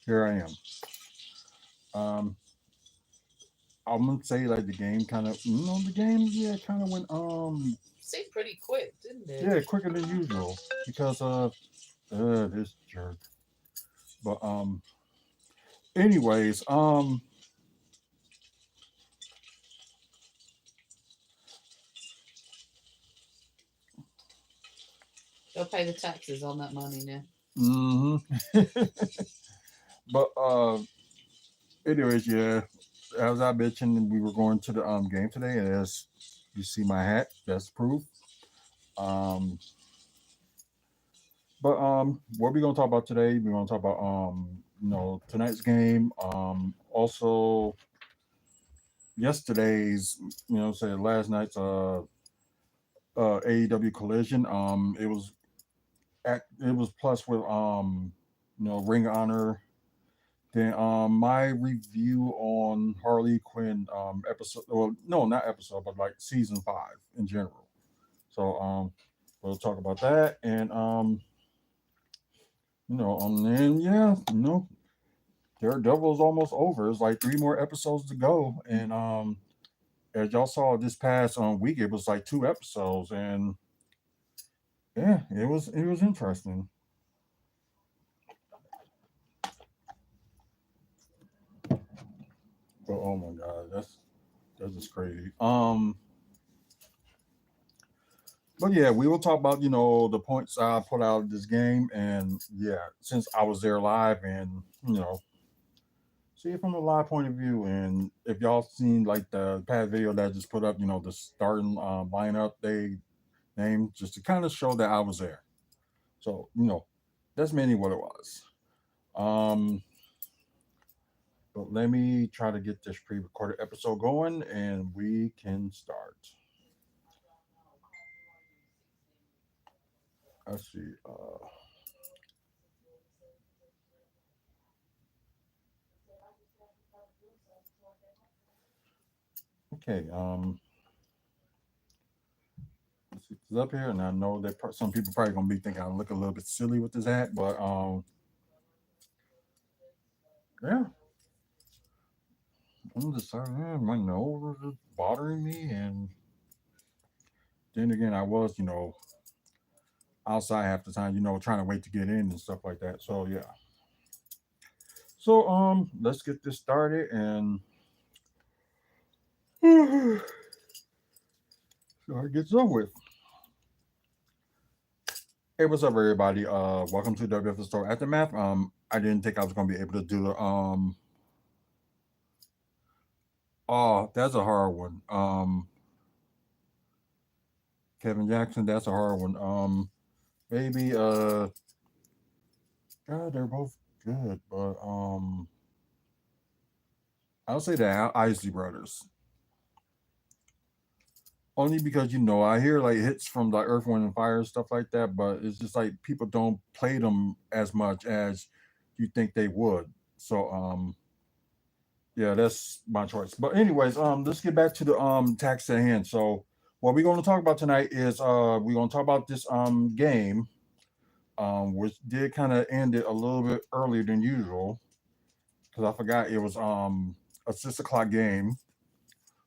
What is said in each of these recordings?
here I am. I'm gonna say like the game kind of, the game, yeah, kind of went, Seemed pretty quick, didn't it? yeah, quicker than usual because of this jerk. But anyways, Go pay the taxes on that money now. hmm but anyways, yeah, as I mentioned, we were going to the game today, and as you see my hat, that's proof. Um, but what we gonna talk about today? We're gonna talk about tonight's game. Also yesterday's, say last night's AEW Collision. It was plus with Ring of Honor. Then my review on Harley Quinn episode, well, no, not episode, but like season 5 in general. So we'll talk about that, and and then yeah, Daredevil's almost over. It's like 3 more episodes to go, and as y'all saw this past week, it was like 2 episodes, and yeah, it was interesting. But oh my god, that's just crazy. But yeah, we will talk about the points I put out of this game, and yeah, since I was there live, and see it from a live point of view, and if y'all seen like the past video that I just put up, the starting lineup they named just to kind of show that I was there. So that's mainly what it was. Um, but let me try to get this pre-recorded episode going, and we can start. Let's see. Okay. It's up here, and I know that some people probably gonna be thinking I look a little bit silly with this hat, but yeah, I'm just sorry, man, my nose is bothering me, and then again, I was, outside half the time, trying to wait to get in and stuff like that. So yeah, so let's get this started and so it gets over with. Hey, what's up, everybody? Welcome to WFSO Aftermath. I didn't think I was gonna be able to do the Oh, that's a hard one. Kevin Jackson, that's a hard one. Maybe God, they're both good, but I'll say the Isley Brothers. Only because I hear like hits from like Earth, Wind, and Fire and stuff like that, but it's just like people don't play them as much as you think they would. So yeah, that's my choice. But anyways, let's get back to the tax at hand. So what we're going to talk about tonight is we're going to talk about this game, which did kind of end it a little bit earlier than usual because I forgot it was a 6 o'clock game.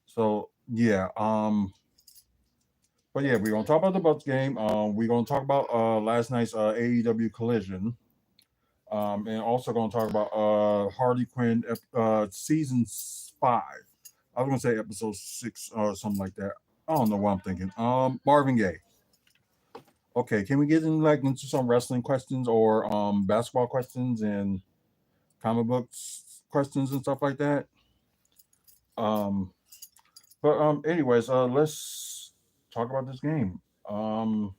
So yeah, but yeah, we're gonna talk about the Bucks game. We're gonna talk about last night's AEW Collision. And also gonna talk about Harley Quinn season 5. I was gonna say episode 6 or something like that. I don't know what I'm thinking. Marvin Gaye. Okay, can we get into some wrestling questions or basketball questions and comic books questions and stuff like that? Um, but anyways, let's talk about this game. Um,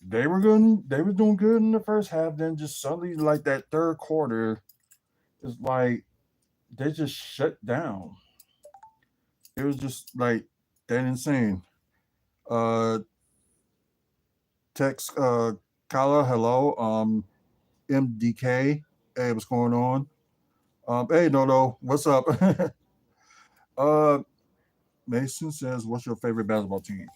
they were good. They were doing good in the first half. Then just suddenly, like that third quarter, it's like they just shut down. It was just like that insane. Uh, text Kala, hello. MDK, hey, what's going on? Hey, no, what's up? uh, Mason says, what's your favorite basketball team?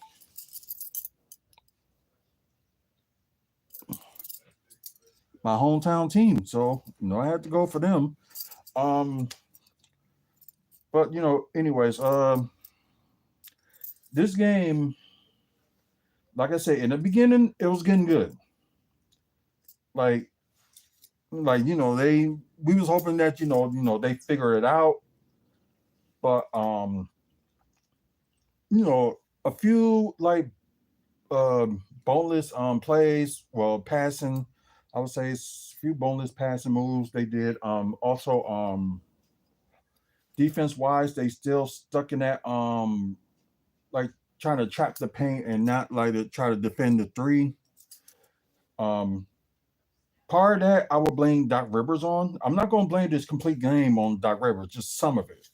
my hometown team. So I had to go for them. Um, but anyways, this game, like I said, in the beginning, it was getting good. Like, they we was hoping that they figure it out, but a few like boneless plays, well, passing, I would say, few boneless passing moves they did. Also, defense wise, they still stuck in that like trying to trap the paint and not like to try to defend the three. Um, Part of that I would blame Doc Rivers on. I'm not going to blame this complete game on Doc Rivers, just some of it.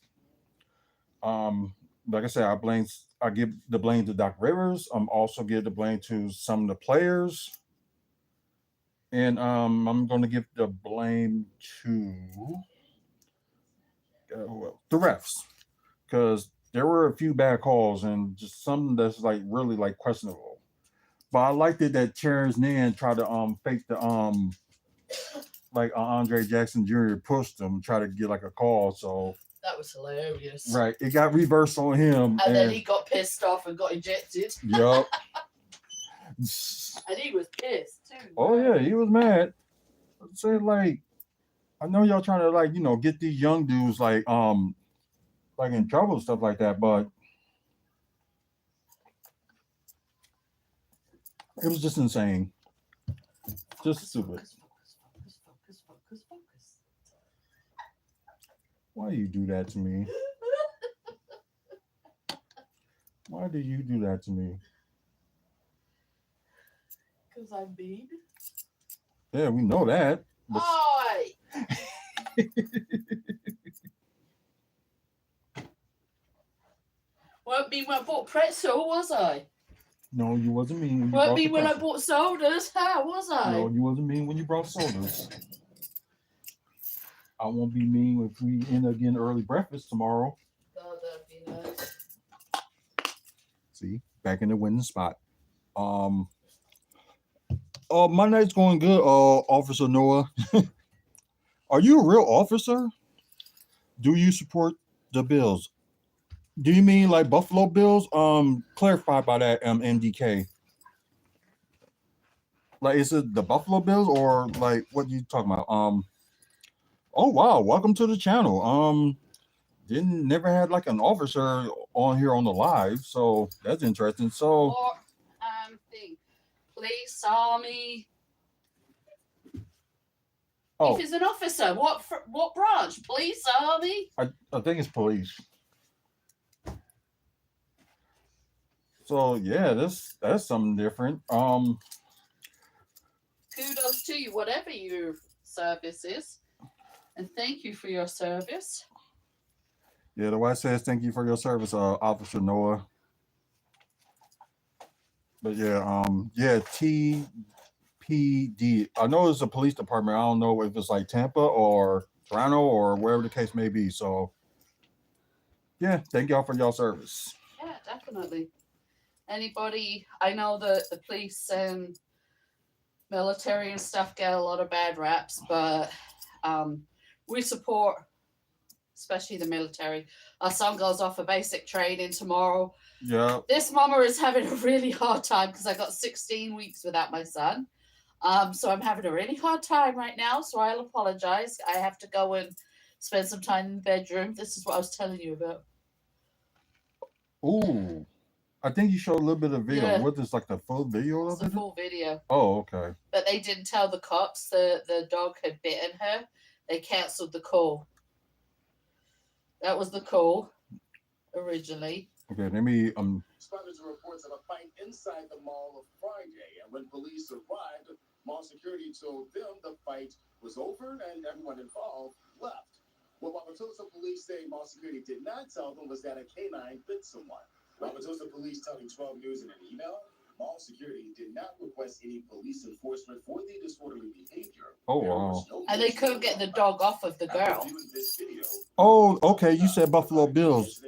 Um, like I said, I give the blame to Doc Rivers. Also give the blame to some of the players, and I'm going to give the blame to the refs because there were a few bad calls and just some that's like really like questionable. But I liked it that Terrence Nan tried to fake the like Andre Jackson Jr. pushed him, try to get like a call. So That was hilarious. right, it got reversed on him, And then he got pissed off and got ejected. Yup. And he was pissed too. Oh yeah, he was mad. I'd say like, I know y'all trying to like get these young dudes like in trouble and stuff like that, but it was just insane, just stupid. Focus. Why do you do that to me? Why do you do that to me? Because I'm mean. Yeah, we know that. But Oi! Weren't me when I bought pretzel, was I? no, you wasn't mean when you Weren't brought me the when I pretzel. bought sodas, huh? Was I? No, you wasn't mean when you brought sodas. I won't be mean if we end up getting early breakfast tomorrow. Oh, that'd be nice. See, back in the winning spot. Um, my night's going good. Officer Noah, are you a real officer? Do you support the Bills? Do you mean like Buffalo Bills? Clarify by that, MDK. Like, is it the Buffalo Bills or like what you talking about? Oh wow, welcome to the channel. Didn't never had like an officer on here on the live, so that's interesting. So What thing? Police, army. oh, If he's an officer, what branch? Police, army. I think it's police. So yeah, that's something different. Kudos to you, whatever your service is, and thank you for your service. Yeah, the wife says thank you for your service, Officer Noah. But yeah, TPD. I know it's a police department. I don't know if it's like Tampa or Toronto or wherever the case may be. So yeah, thank y'all for y'all service. Yeah, definitely. Anybody, I know that the police and military and stuff get a lot of bad raps, but we support, especially the military. Our son goes off for basic training tomorrow. Yeah. This mama is having a really hard time because I got 16 weeks without my son. So I'm having a really hard time right now. So I'll apologize. I have to go and spend some time in the bedroom. This is what I was telling you about. Ooh. I think you showed a little bit of video. Yeah. What is like the full video It's of the it? full video. Oh, okay. But they didn't tell the cops the dog had bitten her. They canceled the call. That was the call originally. Okay, let me Responded to reports of a fight inside the mall of Friday, and when police arrived, mall security told them the fight was over and everyone involved left. What Wauwatosa police say mall security did not tell them was that a canine bit someone. Wauwatosa police telling 12 News in an email, mall security did not request any police enforcement for the disorderly behavior. Oh wow. And they couldn't get the dog off of the girl. Oh, okay. You said Buffalo Bills.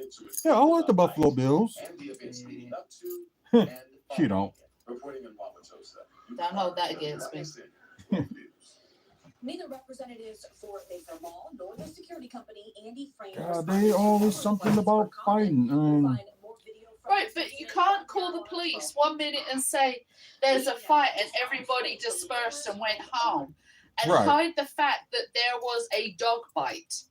Yeah, I like the Buffalo Bills. She don't. Don't hold that against me. representatives for Mayfair Mall nor the security company Andy Frame. God, they always something about fighting. Right, but you can't call the police 1 minute and say there's a fight and everybody dispersed and went home, and Right. hide the fact that there was a dog bite.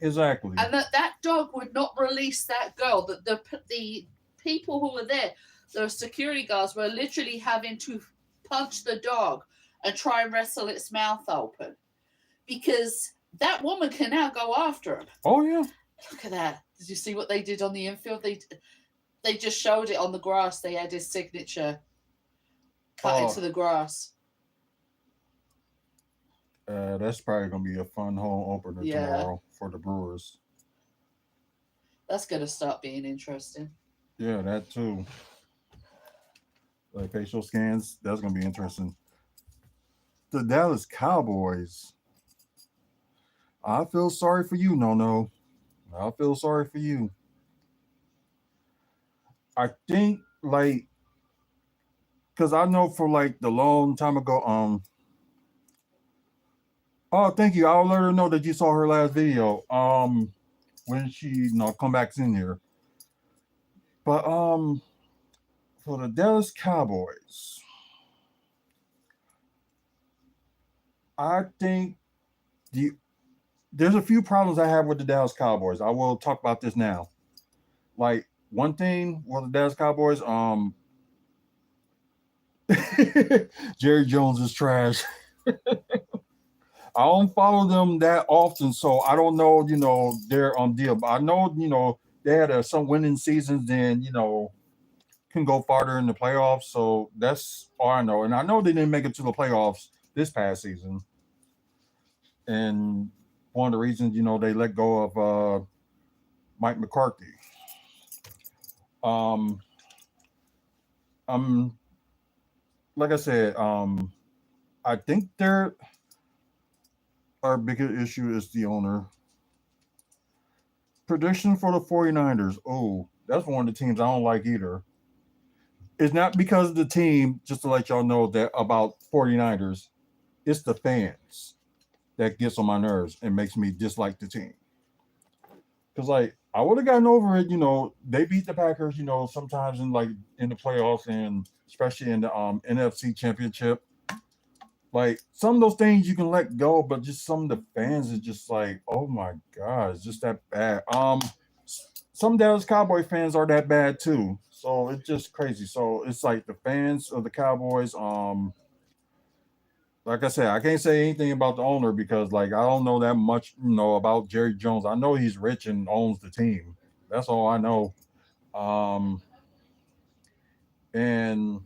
Exactly. And that dog would not release that girl. That the people who were there, the security guards, were literally having to punch the dog and try and wrestle its mouth open, because that woman can now go after him. Oh yeah. Look at that. Did you see what they did on the infield? They just showed it on the grass. They had his signature cut into the grass. That's probably gonna be a fun home opener tomorrow for the Brewers. That's gonna start being interesting. Yeah, that too. Like facial scans, that's gonna be interesting. The Dallas Cowboys. I feel sorry for you, no. I feel sorry for you. I think like, cause I know for like the long time ago, oh, thank you. I'll let her know that you saw her last video. When she come back in here. But for the Dallas Cowboys, I think there's a few problems I have with the Dallas Cowboys. I will talk about this now. Like one thing with the Dallas Cowboys, Jerry Jones is trash. I don't follow them that often, so I don't know, their deal. But I know, they had some winning seasons, and can go farther in the playoffs. So that's all I know. And I know they didn't make it to the playoffs this past season. And one of the reasons, they let go of Mike McCarthy. Like I said, I think our biggest issue is the owner. Prediction for the 49ers. Oh, that's one of the teams I don't like either. It's not because of the team, just to let y'all know that about 49ers. It's the fans that gets on my nerves and makes me dislike the team. Because, like, I would have gotten over it, they beat the Packers, sometimes in the playoffs, and especially in the NFC Championship. Like, some of those things you can let go, but just some of the fans are just like, oh my God, it's just that bad. Some Dallas Cowboy fans are that bad too. So it's just crazy. So it's like the fans of the Cowboys, like I said, I can't say anything about the owner because I don't know that much, about Jerry Jones. I know he's rich and owns the team. That's all I know. And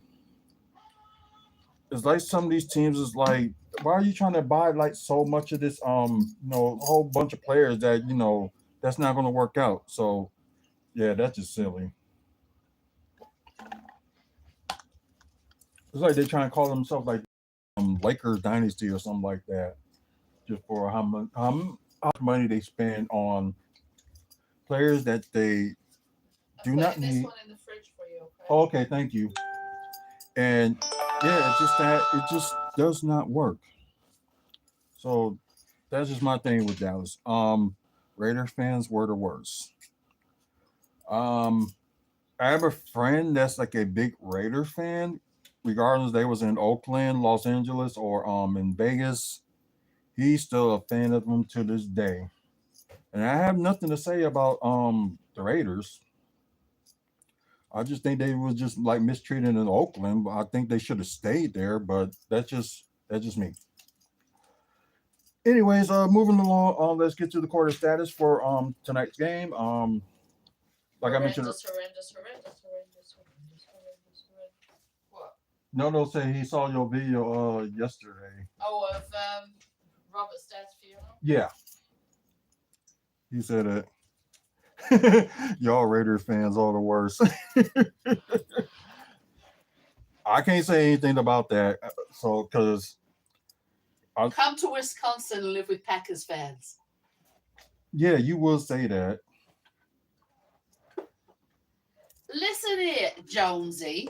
it's like some of these teams is like, why are you trying to buy so much of this a whole bunch of players that that's not going to work out. So yeah, that's just silly. It's like they're trying to call themselves like Lakers dynasty or something like that, just for how much money they spend on players that they do not need. This one in the fridge for you. Okay? Oh, okay, thank you. And yeah, it's just that it just does not work. So that's just my thing with Dallas. Raiders fans were the worst. I have a friend that's like a big Raiders fan, regardless they was in Oakland, Los Angeles, or in Vegas. He's still a fan of them to this day. And I have nothing to say about the Raiders. I just think they was just mistreated in Oakland. I think they should have stayed there, but that's just me. Anyways, moving along, let's get to the quarter status for tonight's game. Like I mentioned, horrendous. What? No said he saw your video yesterday. Oh, of Robert Stad's funeral? Yeah. He said it. Y'all Raiders fans are the worst. I can't say anything about that. So, because come to Wisconsin and live with Packers fans. Yeah, you will say that. Listen here, Jonesy.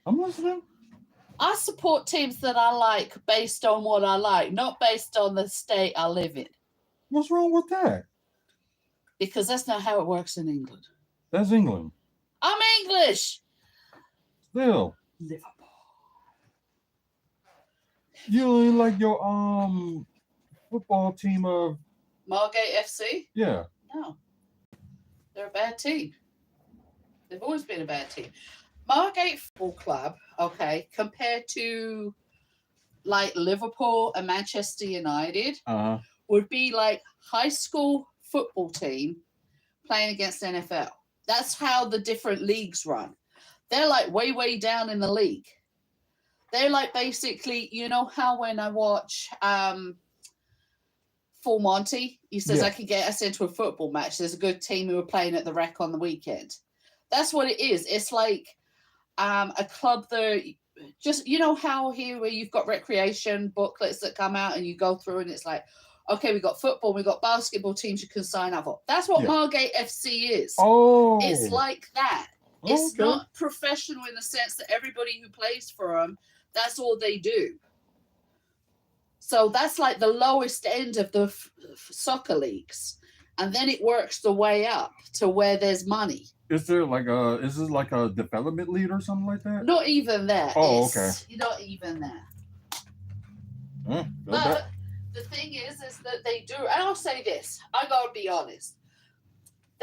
I'm listening. I support teams that I like based on what I like, not based on the state I live in, What's wrong with that? because that's not how it works in England. That's England. I'm English. Still, Liverpool. you only like your football team of Margate FC? yeah. No. They're a bad team. They've always been a bad team. Margate Football Club, okay, compared to like Liverpool and Manchester United, would be like high school football team playing against NFL. That's how the different leagues run. They're like way, way down in the league. They're like basically, you know how when I watch Full Monty, he says I could get us into a football match. There's a good team who are playing at the Rec on the weekend. That's what it is. It's like a club that just, you know how here where you've got recreation booklets that come out and you go through and it's like, okay, we got football, we got basketball teams you can sign up for. That's what Margate FC is. Oh, it's like that. It's okay. not professional in the sense that everybody who plays for them, that's all they do. So that's like the lowest end of the soccer leagues. And then it works the way up to where there's money. Is there like is this like a development lead or something like that? Not even that. Oh, okay. Not even that. But But the thing is that they do, and I'll say this, I gotta be honest.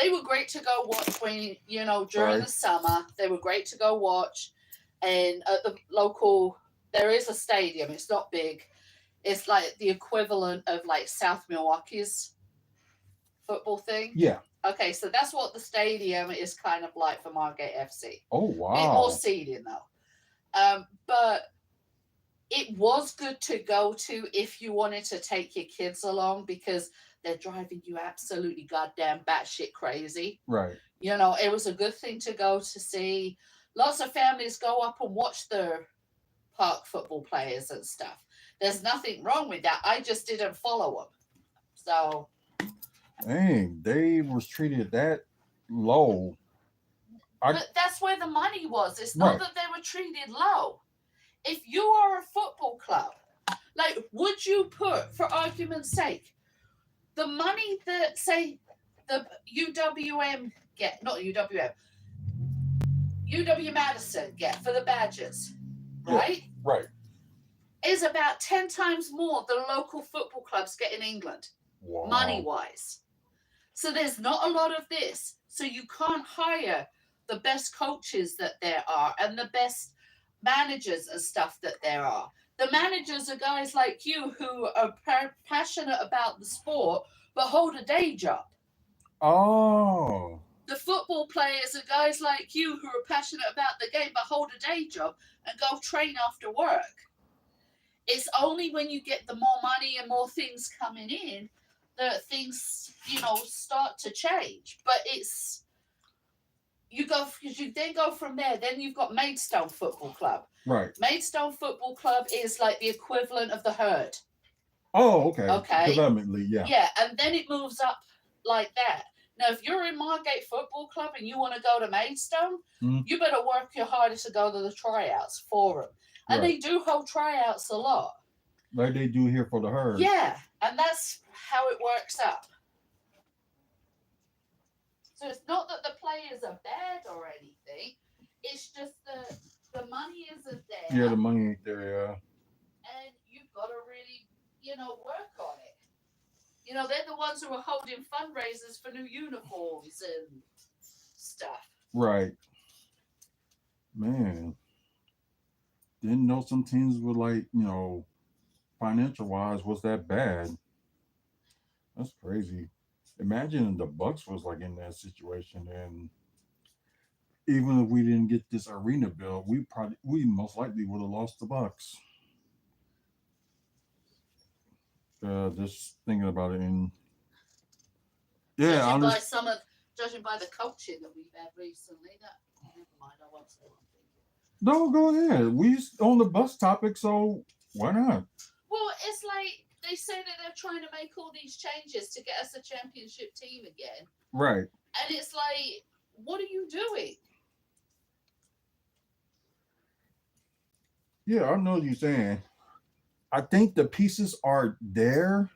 They were great to go watch when, you know, during the summer. They were great to go watch. And at the local, there is a stadium. It's not big. It's like the equivalent of like South Milwaukee's football thing. Yeah. Okay, so that's what the stadium is kind of like for Margate FC. Oh, wow. Bit more seating though. But it was good to go to if you wanted to take your kids along because they're driving you absolutely goddamn batshit crazy. Right. You know, it was a good thing to go to see. Lots of families go up and watch their park football players and stuff. There's nothing wrong with that. I just didn't follow them. So. Dang, they was treated that low. But that's where the money was. It's not that they were treated low. If you are a football club, like, would you put, for argument's sake, the money that, say, the UWM get, not UWM, UW-Madison get for the Badgers, right? Yeah, right. Is about 10 times more than local football clubs get in England, money-wise. So there's not a lot of this. So you can't hire the best coaches that there are and the best managers and stuff that there are. The managers are guys like you who are passionate about the sport but hold a day job. Oh. The football players are guys like you who are passionate about the game but hold a day job and go train after work. It's only when you get the more money and more things coming in that things, you know, start to change. But it's, you then go from there. Then you've got Maidstone Football Club. Right. Maidstone Football Club is like the equivalent of the Herd. Oh, okay. Okay. Development league, yeah. Yeah, and then it moves up like that. Now, if you're in Margate Football Club and you want to go to Maidstone, you better work your hardest to go to the tryouts for them. And they do hold tryouts a lot. Like they do here for the Herd. Yeah, and that's how it works up. So it's not that the players are bad or anything. It's just that the money isn't there. Yeah, the money ain't there, yeah. And you've got to really, you know, work on it. You know, they're the ones who are holding fundraisers for new uniforms and stuff. Right. Man. Didn't know some teams were like, you know, financial wise was that bad. That's crazy. Imagine the Bucks was like in that situation, and even if we didn't get this arena built, we most likely would have lost the Bucks. Just thinking about it, and yeah, judging by the coaching that we've had recently, never mind, I won't say one thing. No, go ahead. We on the bus topic, so why not? Well, it's like they say that they're trying to make all these changes to get us a championship team again. Right. And it's like, what are you doing? Yeah, I know what you're saying. I think the pieces are there,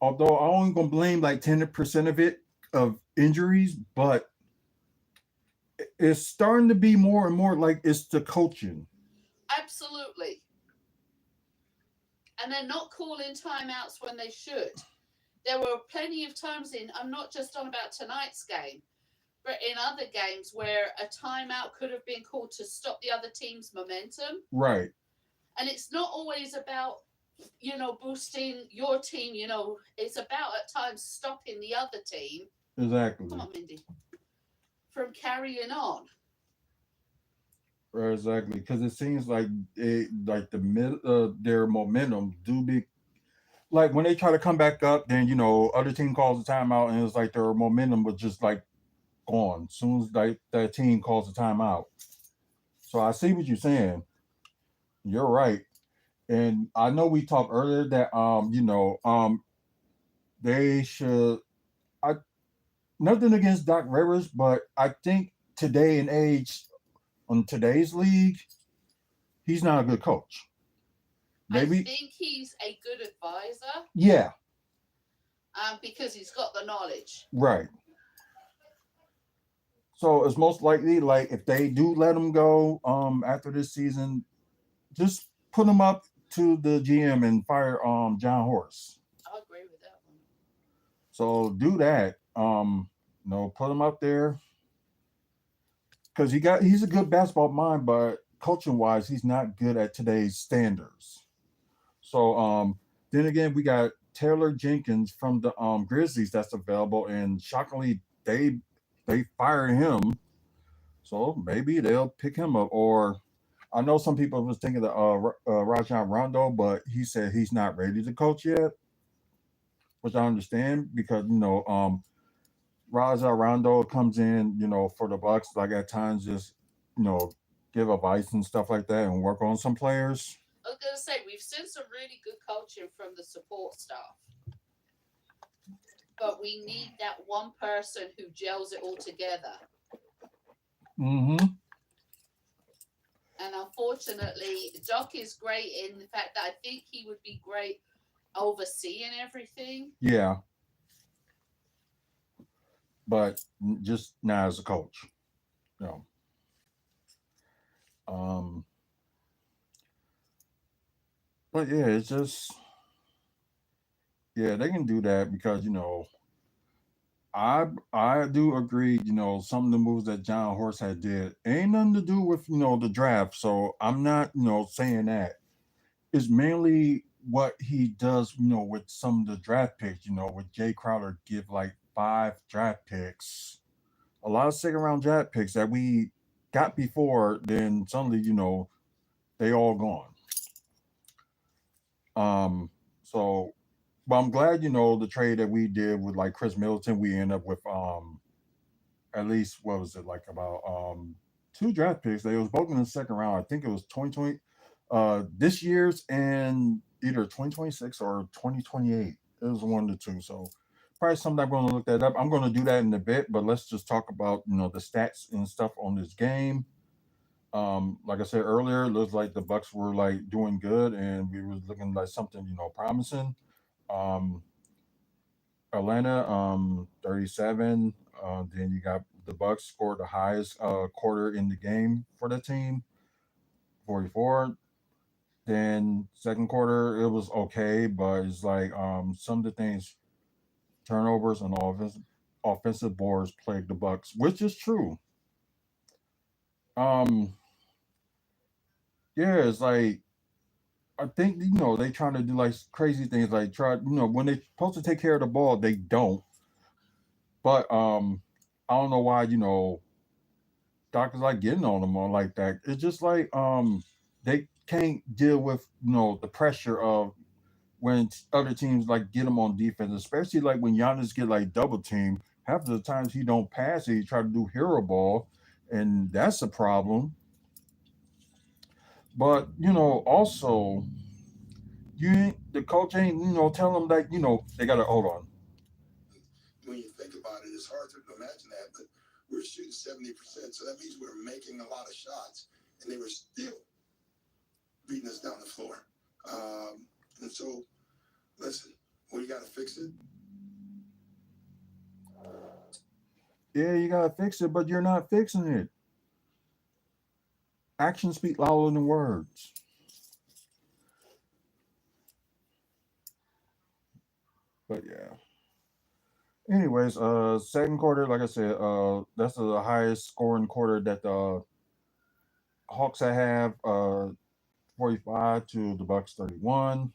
although I only gonna blame like 10% of it of injuries, but it's starting to be more and more like it's the coaching. Absolutely. And they're not calling timeouts when they should. There were plenty of times I'm not just on about tonight's game, but in other games where a timeout could have been called to stop the other team's momentum. Right. And it's not always about, boosting your team, it's about at times stopping the other team. Exactly. Come on, Mindy. From carrying on. Exactly. Because it seems like like their momentum do be like when they try to come back up, then other team calls a timeout, and it's like their momentum was just like gone as soon as that team calls a timeout. So I see what you're saying. You're right. And I know we talked earlier that they should I nothing against Doc Rivers, but I think today and age on today's league, he's not a good coach. I Maybe think he's a good advisor yeah, because he's got the knowledge. right. So it's most likely like if they do let him go after this season, just put him up to the GM and fire John Horse. I agree with that one. So do that. Put him up there because he's a good basketball mind, but coaching wise, he's not good at today's standards. So then again, we got Taylor Jenkins from the Grizzlies that's available, and shockingly, they fired him. So maybe they'll pick him up. Or I know some people was thinking of Rajon Rondo, but he said he's not ready to coach yet, which I understand because Rajon Rondo comes in, for the Bucks, like at times just you know give advice and stuff like that and work on some players. I was going to say, we've seen some really good coaching from the support staff. But we need that one person who gels it all together. Mm-hmm. And unfortunately, Doc is great in the fact that I think he would be great overseeing everything. Yeah, but just not as a coach. You know. Um, but yeah, it's just yeah, they can do that because I do agree. Some of the moves that John Horse had did ain't nothing to do with the draft. So I'm not saying that. It's mainly what he does. With some of the draft picks. With Jay Crowder give like 5 draft picks, a lot of second round draft picks that we got before. Then suddenly they all gone. So but I'm glad the trade that we did with like Chris Middleton, we end up with at least what was it like about 2 draft picks. They was both in the second round. I think it was 2020 this year's and either 2026 or 2028. It was one of the two. So probably something I'm going to look that up. I'm going to do that in a bit, but let's just talk about the stats and stuff on this game. Like I said earlier, it looks like the Bucks were like doing good and we was looking like something promising. Um, Atlanta 37. Then you got the Bucks scored the highest quarter in the game for the team, 44. Then second quarter it was okay, but it's like some of the things turnovers and offensive boards plagued the Bucks, which is true. Um, yeah, it's like I think they trying to do like crazy things like try when they supposed to take care of the ball they don't. But I don't know why Doc is like getting on them on like that. It's just like they can't deal with the pressure of when other teams like get him on defense, especially like when Giannis get like double team. Half of the times he don't pass it, he try to do hero ball, and that's a problem. But also the coach ain't tell them that they gotta hold on. When you think about it, it's hard to imagine that, but we're shooting 70%, so that means we're making a lot of shots, and they were still beating us down the floor. And so, listen, we got to fix it. Yeah, you gotta fix it, but you're not fixing it. Actions speak louder than words. But yeah. Anyways, second quarter, like I said, that's the highest scoring quarter that the Hawks have. 45 to the Bucks 31.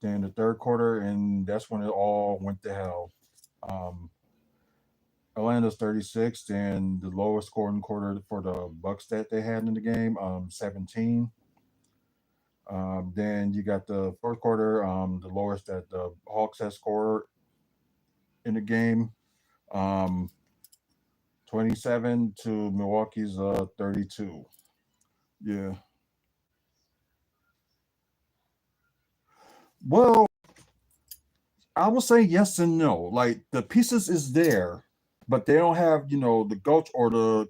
Then the third quarter, and that's when it all went to hell. Um, Atlanta's 36, and the lowest scoring quarter for the Bucks that they had in the game, 17. Then you got the fourth quarter, the lowest that the Hawks had scored in the game, um, 27 to Milwaukee's 32. Yeah. Well, I would say yes and no. Like the pieces is there, but they don't have, the coach, or the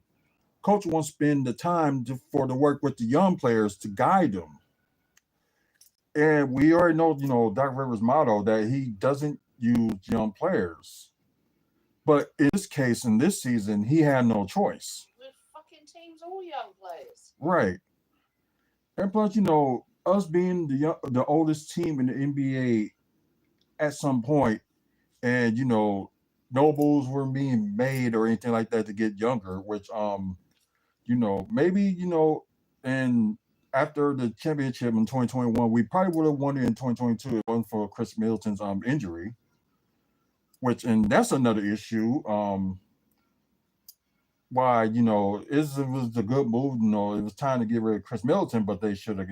coach won't spend the time to work with the young players to guide them. And we already know, Doc Rivers' motto that he doesn't use young players. But in this case, in this season, he had no choice. The fucking team's all young players. Right. And plus, us being the oldest team in the NBA at some point, and no moves were being made or anything like that to get younger, which maybe, and after the championship in 2021, we probably would have won it in 2022 if it wasn't for Chris Middleton's injury. And that's another issue. Why, it was a good move, it was time to get rid of Chris Middleton, but they should have,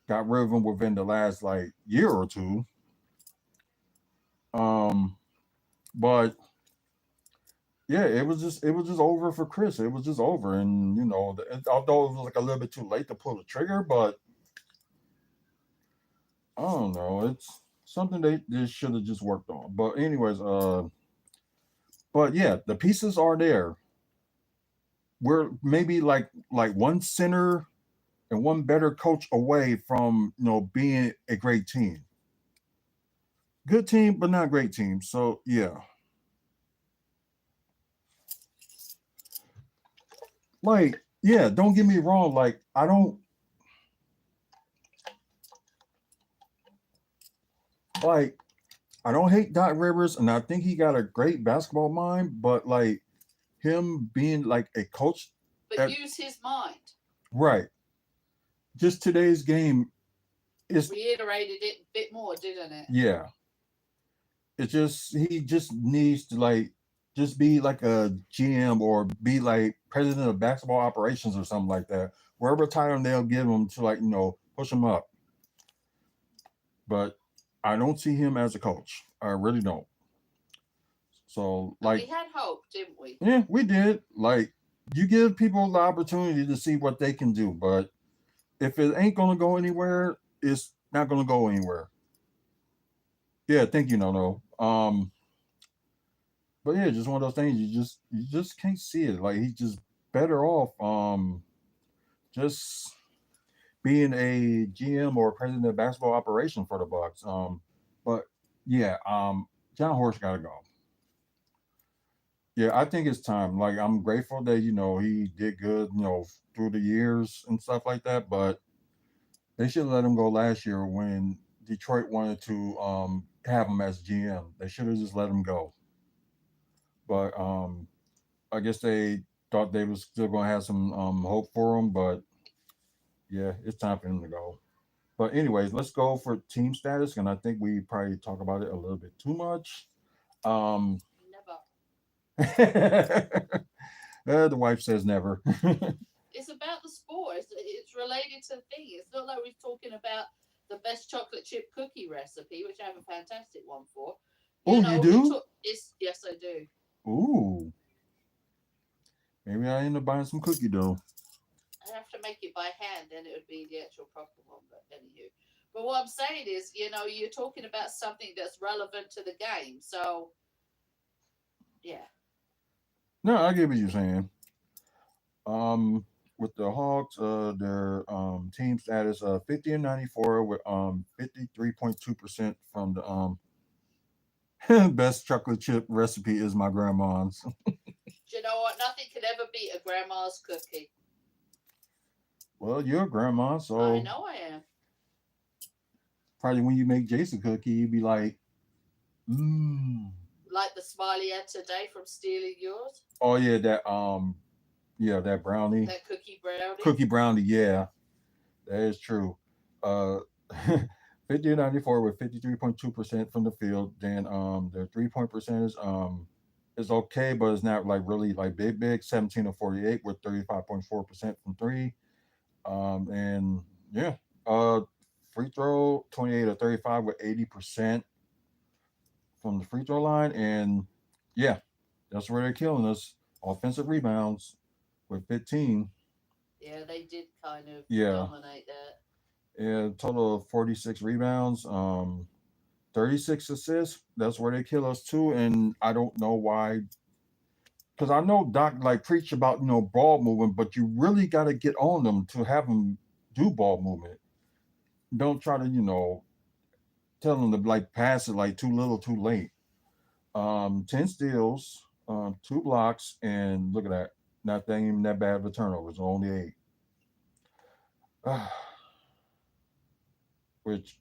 got rid of him within the last year or two. But yeah, it was just over for Chris. It was just over, and although it was a little bit too late to pull the trigger, but I don't know. It's something they should have just worked on. But anyways, but yeah, the pieces are there. We're maybe like one center and one better coach away from being a great team. Good team, but not great team. So yeah. Yeah, don't get me wrong. I don't hate Doc Rivers, and I think he got a great basketball mind, but him being a coach, But use his mind. right? Just today's game is Reiterated it a bit more, didn't it? Yeah. It's just he just needs to just be like a GM or be president of basketball operations or something like that. Wherever title they'll give him to push him up. But I don't see him as a coach. I really don't. So we had hope, didn't we? Yeah, we did. You give people the opportunity to see what they can do, but if it ain't gonna go anywhere, it's not gonna go anywhere. Yeah, thank you, No. But yeah, just one of those things you just can't see it. He's just better off just being a GM or president of basketball operation for the Bucks. But yeah, John Horst gotta go. Yeah, I think it's time. I'm grateful that he did good, through the years and stuff like that. But they should let him go last year when Detroit wanted to have him as GM. They should have just let him go. But I guess they thought they was still going to have some hope for him. But yeah, it's time for him to go. But anyways, let's go for team status, and I think we probably talk about it a little bit too much. Never. The wife says never. It's about the sport. It's related to the thing. It's not like we're talking about the best chocolate chip cookie recipe, which I have a fantastic one for. You do? Yes, I do. Ooh. Maybe I end up buying some cookie dough. I have to make it by hand, then it would be the actual proper one. But anywho, but what I'm saying is, you're talking about something that's relevant to the game. So, yeah. No, I get what you're saying. with the Hawks, their team status 50-94 with 53.2% from the best chocolate chip recipe is my grandma's. Do you know what? Nothing could ever beat a grandma's cookie. Well, you're a grandma, I so know I am. probably when you make Jason cookie, you'd be like, mmm. Like the smiley had today from stealing yours. Oh yeah, that brownie. That cookie brownie. Cookie brownie, yeah. That is true. Uh 50-94 with 53.2% from the field. Then their 3-point percentage is okay, but it's not like really like big. 17-48 with 35.4% from three. And yeah. Uh Free throw 28-35 with 80% from the free throw line. And yeah, that's where they're killing us. Offensive rebounds with 15. Yeah, they did kind of Yeah. dominate that. Yeah, total of 46 rebounds, 36 assists. That's where they kill us too. And I don't know why. Because I know Doc like preach about ball movement, but you really got to get on them to have them do ball movement. Don't try to tell them to like pass it like too little, too late. 10 steals, two blocks, and look at that. Not that even that bad of a turnover. It's only eight. Which,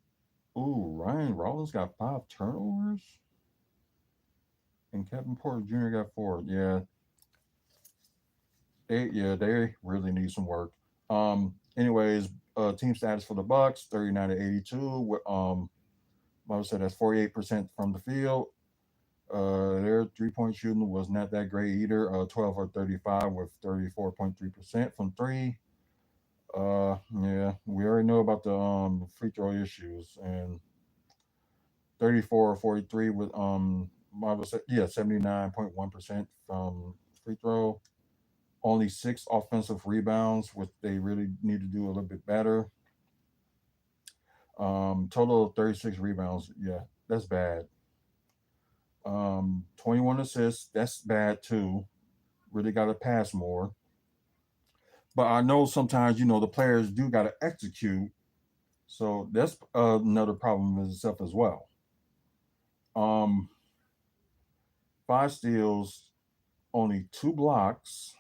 ooh, Ryan Rollins got five turnovers, and Kevin Porter Jr. got four. Yeah, they really need some work. Anyways, team status for the Bucks 39-82. I would say that's 48% from the field. Their 3-point shooting was not that great either. 12 or 35 with 34.3% from three. Yeah, we already know about the free throw issues, and 34 or 43 with I would say, yeah, 79.1% from free throw. Only six offensive rebounds, which they really need to do a little bit better. Total of 36 rebounds. Yeah, that's bad. 21 assists. That's bad too. Really got to pass more. But I know sometimes, the players do got to execute. So that's another problem in itself as well. Um, Five steals, only two blocks,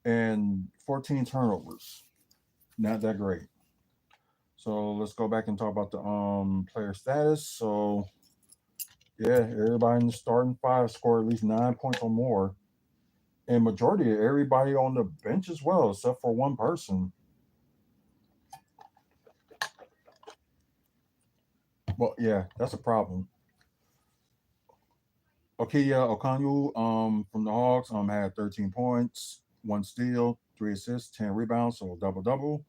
and 14 turnovers. Not that great. So let's go back and talk about the player status. So yeah, everybody in the starting five scored at least 9 points or more. And majority of everybody on the bench as well, except for one person. Well, yeah, that's a problem. Okiya Okanu from the Hawks had 13 points, one steal, three assists, 10 rebounds, so double double.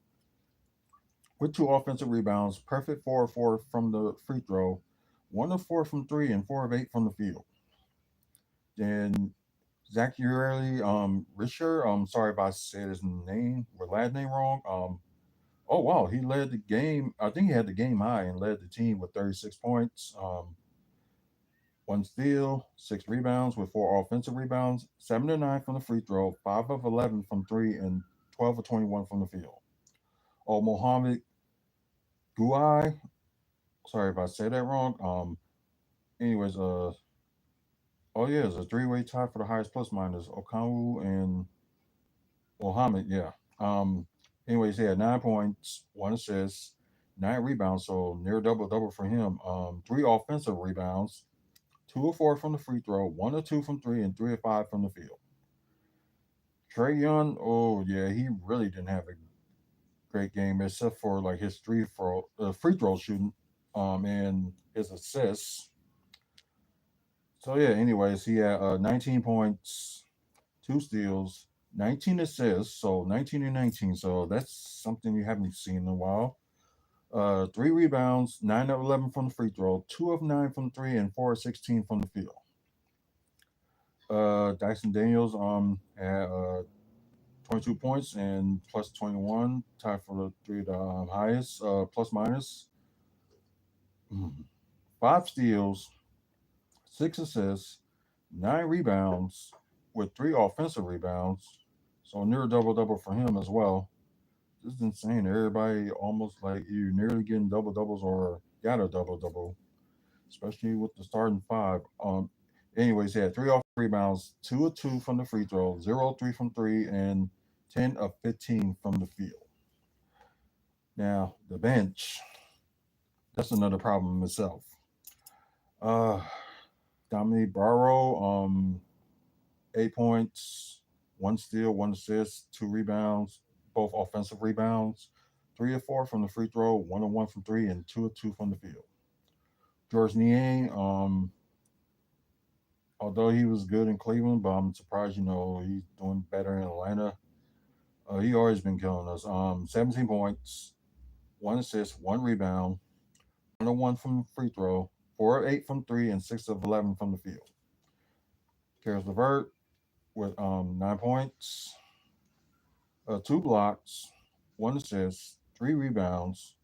With two offensive rebounds, perfect 4-4 from the free throw, 1 of 4 from three, and 4 of 8 from the field. Then Zachary Risher, sorry if I said his name or last name wrong. Oh wow, he led the game. I think he had the game high and led the team with 36 points, one steal, six rebounds with four offensive rebounds, 7 of 9 from the free throw, 5 of 11 from three, and 12 of 21 from the field. Oh, Mohammed Guai, sorry if I said that wrong. Anyways, oh yeah, it's a three-way tie for the highest plus minus. Okawu and Mohammed, yeah. Um, Anyways, he had 9 points, one assist, nine rebounds, so near double double for him. Three offensive rebounds, 2 of 4 from the free throw, 1 of 2 from three, and 3 of 5 from the field. Trey Young, oh yeah, he really didn't have a great game except for like his free throw shooting, and his assists. So yeah, anyways, he had 19 points, two steals, 19 assists, so 19 and 19. So that's something you haven't seen in a while. Three rebounds, 9 of 11 from the free throw, 2 of 9 from three, and 4 of 16 from the field. Dyson Daniels had 22 points and plus 21, tied for the three highest plus minus. Five steals, six assists, nine rebounds with three offensive rebounds. So near double for him as well. This is insane. Everybody almost like you nearly getting double doubles or got a double, especially with the starting five. Anyways, he had 3 offensive rebounds, 2 of 2 from the free throw, 0 of 3 from three, and 10 of 15 from the field. Now the bench, that's another problem in itself. Uh, Dominique Barrow, 8 points, 1 steal, 1 assist, 2 rebounds, both offensive rebounds, 3 of 4 from the free throw, 1 of 1 from three, and 2 of 2 from the field. George Niang, although he was good in Cleveland, but I'm surprised, he's doing better in Atlanta. He always been killing us. 17 points, 1 assist, 1 rebound, 1 of 1 from the free throw, 4 of 8 from three, and 6 of 11 from the field. Karis LeVert with 9 points, 2 blocks, 1 assist, 3 rebounds,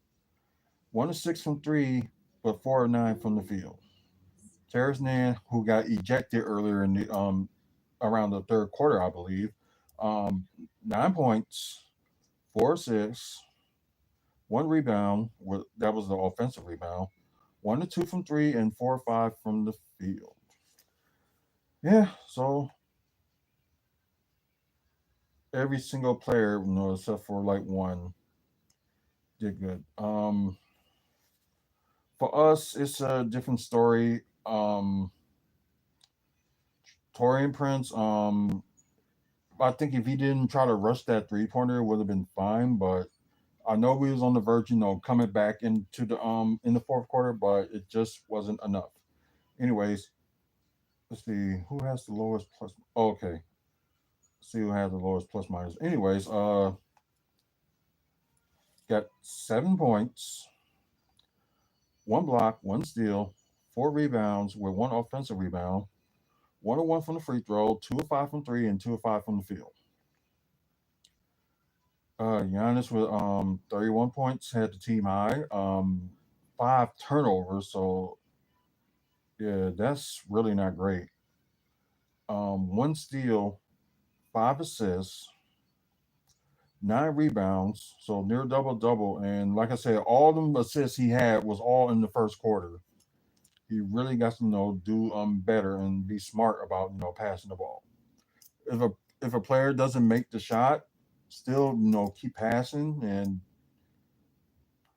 1 of 6 from three, but 4 of 9 from the field. Terrence Nan, who got ejected earlier in the around the third quarter, I believe, 9 points, 4 assists, 1 rebound. That was the offensive rebound. 1 of 2 from three, and 4 of 5 from the field. Yeah, so every single player, except for like one, did good. For us, it's a different story. Torian Prince, I think if he didn't try to rush that 3-pointer, it would have been fine. But I know we was on the verge, coming back into the in the fourth quarter, but it just wasn't enough. Anyways, let's see who has the lowest plus. Oh, okay, see who has the lowest plus minus. Anyways, got 7 points, 1 block, 1 steal, 4 rebounds with 1 offensive rebound, 1 of 1 from the free throw, 2 of 5 from three, and 2 of 5 from the field. Giannis with 31 points had the team high, 5 turnovers. So yeah, that's really not great. 1 steal, 5 assists, 9 rebounds. So near double. And like I said, all them assists he had was all in the first quarter. He really got to do better and be smart about passing the ball. If a player doesn't make the shot, still keep passing, and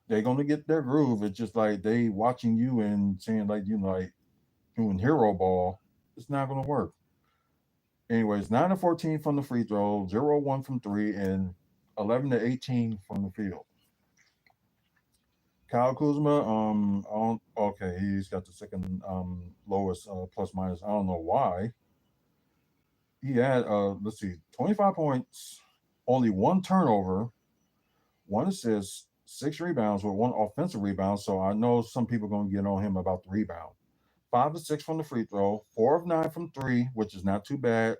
they're gonna get their groove. It's just like they watching you and saying like like doing hero ball. It's not gonna work. Anyways, 9 of 14 from the free throw, 0 of 1 from three, and 11 of 18 from the field. Kyle Kuzma, okay, he's got the second lowest plus minus. I don't know why. He had let's see, 25 points, only 1 turnover, 1 assist, 6 rebounds with 1 offensive rebound. So I know some people are gonna get on him about the rebound. 5 of 6 from the free throw, 4 of 9 from three, which is not too bad,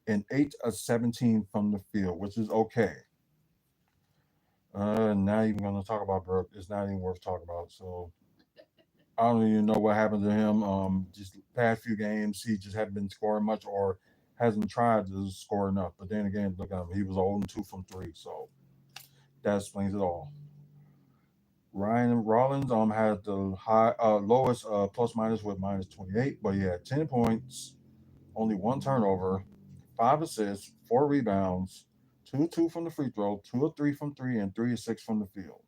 and 8 of 17 from the field, which is okay. Not even gonna talk about Brooke. It's not even worth talking about. So I don't even know what happened to him. Just past few games, he just hadn't been scoring much or hasn't tried to score enough. But then again, look at him. He was 0-2 from three, so that explains it all. Ryan Rollins had the lowest plus minus with -28, but he had 10 points, only 1 turnover, 5 assists, 4 rebounds, 2 of 2 from the free throw, 2 of 3 from three, and 3 of 6 from the field.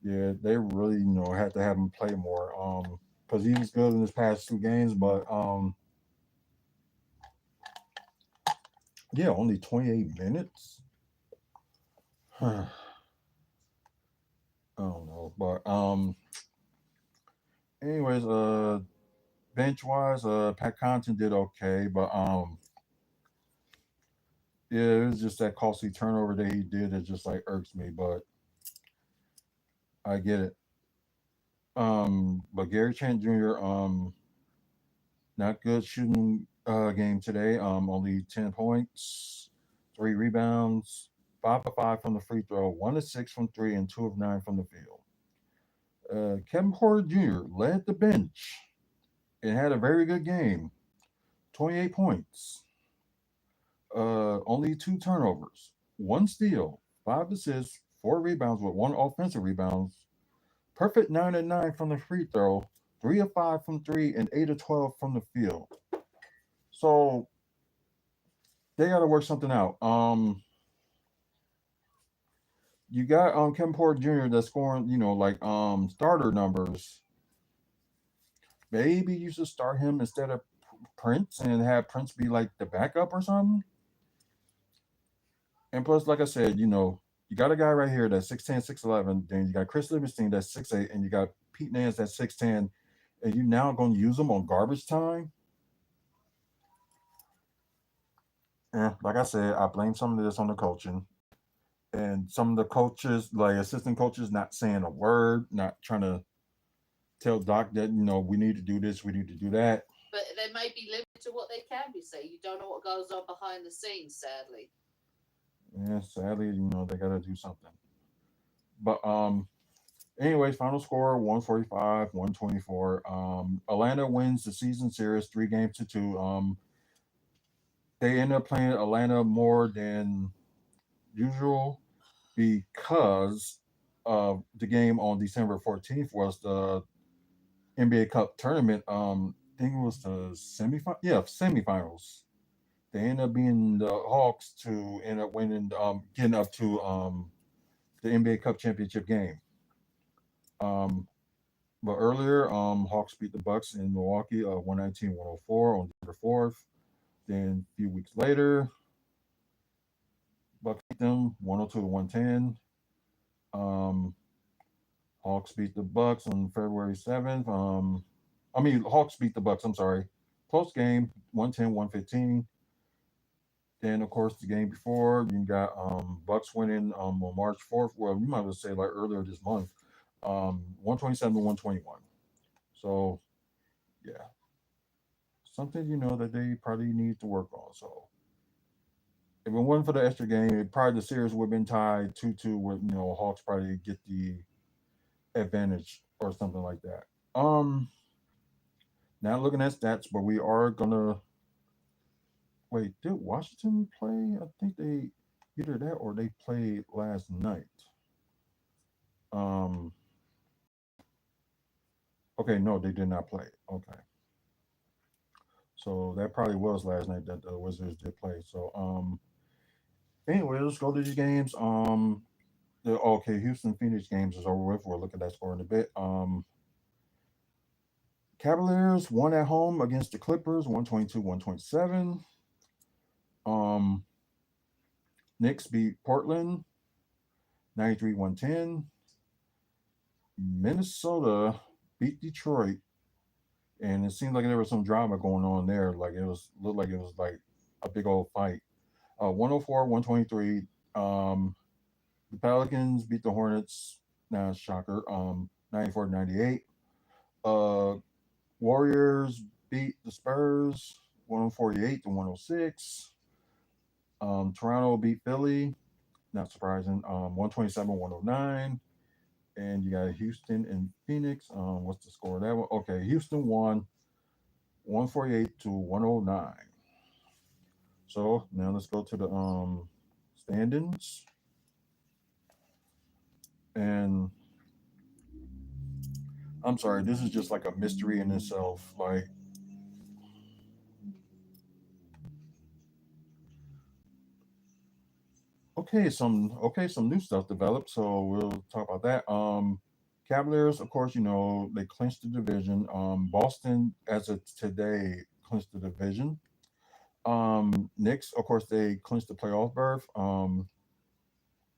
Yeah, they really had to have him play more because he was good in his past 2 games, but yeah, only 28 minutes. I don't know, but anyways, bench wise, Pat Connaughton did okay, but yeah, it was just that costly turnover that he did that just like irks me, but I get it. But Gary Trent Jr. Not good shooting game today. Only 10 points, 3 rebounds, 5 of 5 from the free throw, 1 of 6 from three, and 2 of 9 from the field. Kevin Porter Jr. led the bench and had a very good game. 28 points. only 2 turnovers, 1 steal, 5 assists, 4 rebounds with 1 offensive rebounds. Perfect 9 and 9 from the free throw, 3 of 5 from three, and 8 of 12 from the field. So they got to work something out. You got Kevin Porter Jr. that's scoring, like starter numbers. Maybe you should start him instead of Prince and have Prince be like the backup or something. And plus, like I said, you got a guy right here that's 6'10", 6'11". Then you got Chris Livingston that's 6'8", and you got Pete Nance that's 6'10", and you now going to use them on garbage time. And like I said, I blame some of this on the coaching. And some of the coaches, like assistant coaches, not saying a word, not trying to tell Doc that, we need to do this, we need to do that. But they may be limited to what they can be saying. You don't know what goes on behind the scenes, sadly. Yeah, sadly, they got to do something. But anyways, final score 145, 124. Atlanta wins the season series 3 games to 2. They end up playing Atlanta more than usual because the game on December 14th was the NBA Cup tournament. I think it was the semifinal. Yeah, semifinals. They end up being the Hawks to end up winning, getting up to the NBA Cup championship game. Um, but earlier, Hawks beat the Bucks in Milwaukee, 119-104 on December 4th. Then a few weeks later, Bucks beat them 102-110. Um, Hawks beat the Bucks on February 7th. Hawks beat the Bucks. I'm sorry. Close game, 110-115. Then, of course, the game before, you got Bucks winning on March 4th. Well, you might as well say like earlier this month, 127-121. So, yeah, something that they probably need to work on. So, if it wasn't for the extra game, probably the series would have been tied 2-2 with Hawks probably get the advantage or something like that. Now looking at stats, but we are gonna wait. Did Washington play? I think they either that or they played last night. Um. Okay, no, they did not play. Okay, so that probably was last night that the Wizards did play. So anyway, let's go to these games. Okay, Houston Phoenix games is over with. We'll look at that score in a bit. Cavaliers won at home against the Clippers, 122-127. Um, Knicks beat Portland, 93-110. Minnesota beat Detroit, and it seemed like there was some drama going on there. Like looked like it was like a big old fight. 104-123. The Pelicans beat the Hornets. Now, shocker. 94-98. Uh, Warriors beat the Spurs 148-106. Toronto beat Philly, not surprising. 127-109. And you got Houston and Phoenix. What's the score of that one? Okay, Houston won 148-109. So now let's go to the standings. And I'm sorry, this is just like a mystery in itself. Like, some new stuff developed, so we'll talk about that. Cavaliers, of course, they clinched the division. Boston, as of today, clinched the division. Knicks, of course, they clinched the playoff berth.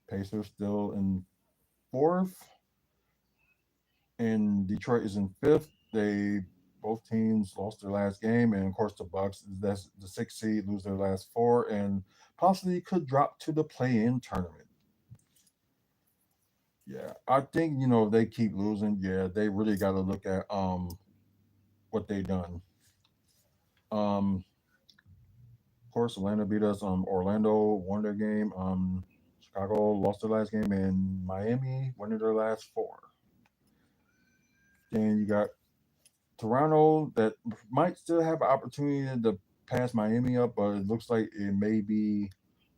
Pacers still in fourth, and Detroit is in fifth. They both teams lost their last game, and of course the Bucks, that's the sixth seed, lose their last four, and possibly could drop to the play-in tournament. Yeah, I think if they keep losing, yeah, they really got to look at what they done. Of course, Atlanta beat us. Orlando won their game. Chicago lost their last game, and Miami won their last four. Then you got Toronto that might still have an opportunity to pass Miami up, but it looks like it may be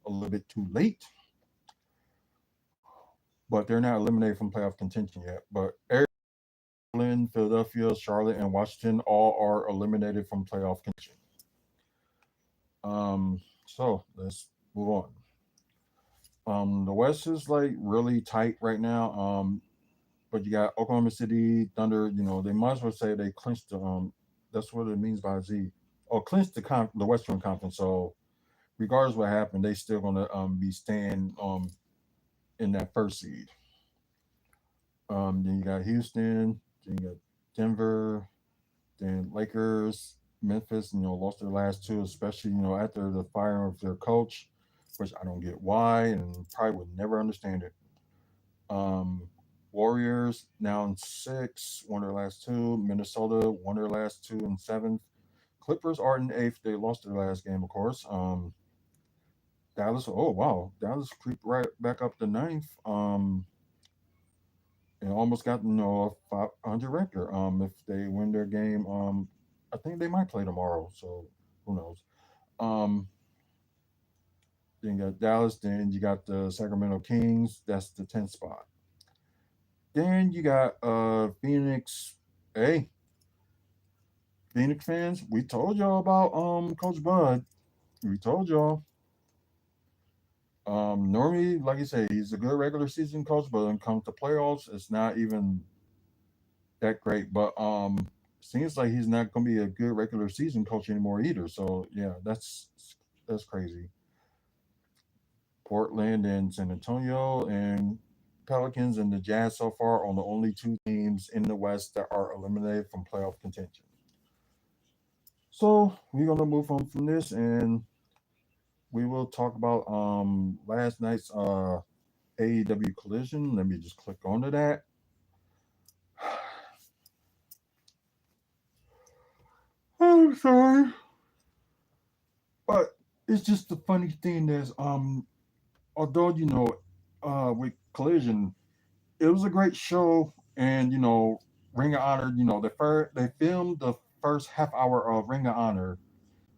a little bit too late. But they're not eliminated from playoff contention yet. But Maryland, Philadelphia, Charlotte, and Washington all are eliminated from playoff contention. So let's move on. The West is like really tight right now. But you got Oklahoma City Thunder. You know, they might as well say they clinched the. That's what it means by Z. Oh, clinched the Western Conference. So regardless of what happened, they still gonna be staying in that first seed. Then you got Houston. Then you got Denver. Then Lakers, Memphis. You know, lost their last two, especially after the firing of their coach, which I don't get why, and probably would never understand it. Um, Warriors now in six, won their last two. Minnesota won their last two in seventh. Clippers are in eighth. They lost their last game, of course. Dallas, oh wow, Dallas creeped right back up to ninth. And almost got a 500 record. If they win their game, I think they might play tomorrow. So who knows? Um, then you got Dallas. Then you got the Sacramento Kings. That's the 10th spot. Then you got Phoenix. Hey, Phoenix fans, we told y'all about Coach Bud. We told y'all. Normally, like you say, he's a good regular season coach, but when it comes to playoffs, it's not even that great. But seems like he's not going to be a good regular season coach anymore either. So yeah, that's crazy. Portland and San Antonio and Pelicans and the Jazz so far are the only two teams in the West that are eliminated from playoff contention. So we're gonna move on from this, and we will talk about last night's AEW Collision. Let me just click onto that. I'm sorry, but it's just the funny thing is although with Collision, it was a great show, and Ring of Honor, they filmed the first half hour of Ring of Honor.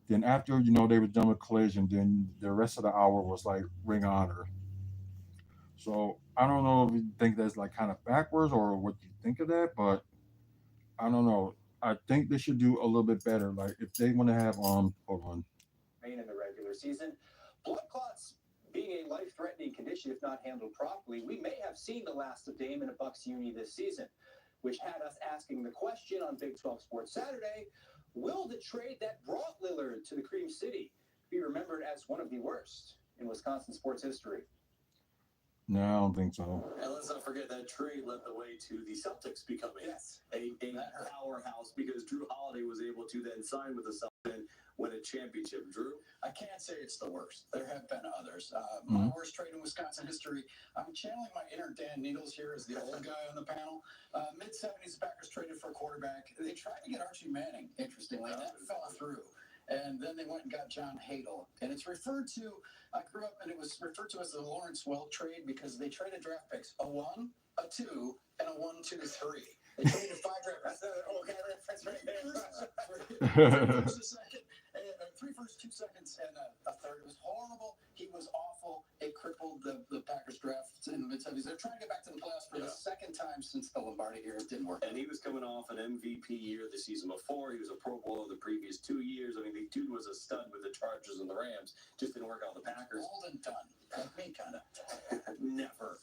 Then after they were done with Collision, then the rest of the hour was like Ring of Honor. So I don't know if you think that's like kind of backwards or what you think of that, but I don't know. I think they should do a little bit better. Like if they want to have hold on. In the regular season. Blood clots being a life-threatening condition if not handled properly, we may have seen the last of Dame in a Bucks uni this season, which had us asking the question on Big 12 Sports Saturday, will the trade that brought Lillard to the Cream City be remembered as one of the worst in Wisconsin sports history? No, I don't think so. And let's not forget that trade led the way to the Celtics becoming a powerhouse because Drew Holiday was able to then sign with the Celtics and win a championship. Drew? I can't say it's the worst. There have been others. My worst trade in Wisconsin history, I'm channeling my inner Dan Needles here as the old guy on the panel. Mid-70s, the Packers traded for a quarterback. They tried to get Archie Manning, interestingly. That fell through. And then they went and got John Hadel. And it's referred to, I grew up, and it was referred to as the Lawrence Welk trade because they traded draft picks, a 1, a 2, and a 1, 2, 3. They traded 5 draft picks. That's right there. Three first, 2 seconds, and a third. It was horrible. He was awful. It crippled the Packers draft in the mid-70s. They're trying to get back to the playoffs for the second time since the Lombardi era. It didn't work. And he was coming off an MVP year the season before. He was a Pro Bowler the previous 2 years. I mean, the dude was a stud with the Chargers and the Rams. Just didn't work out with the Packers. Old and done. Like me, kind of. Never.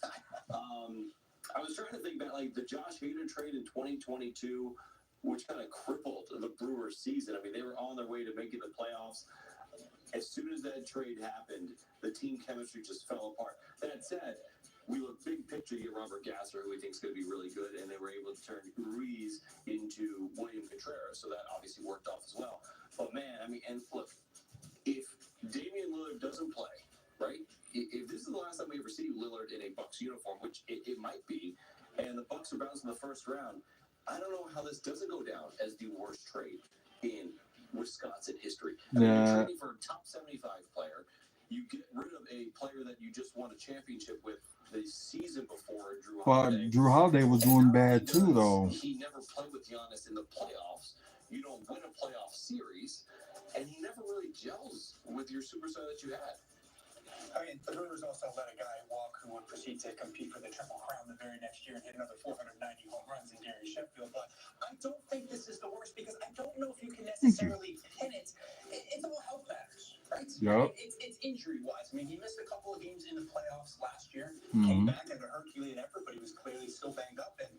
I was trying to think about like the Josh Hader trade in 2022, which kind of crippled the Brewers' season. I mean, they were on their way to making the playoffs. As soon as that trade happened, the team chemistry just fell apart. That said, we look big picture to get Robert Gasser, who we think is going to be really good, and they were able to turn Ruiz into William Contreras, so that obviously worked off as well. But man, I mean, and look, if Damian Lillard doesn't play, right? If this is the last time we ever see Lillard in a Bucks uniform, which it might be, and the Bucks are bounced in the first round, I don't know how this doesn't go down as the worst trade in Wisconsin history. I mean, you're trading for a top 75 player. You get rid of a player that you just won a championship with the season before, Drew Holiday. But Drew Holiday was doing bad too, though. He never played with Giannis in the playoffs. You don't win a playoff series. and he never really gels with your superstar that you had. I mean, the Brewers also let a guy walk who would proceed to compete for the Triple Crown the very next year and hit another 490 home runs in Gary Sheffield. But I don't think this is the worst because I don't know if you can necessarily pin it. It's all health matters, right? Yep. It's injury-wise. I mean, he missed a couple of games in the playoffs last year, Mhm. came back at a Herculean effort, but he was clearly still banged up. And,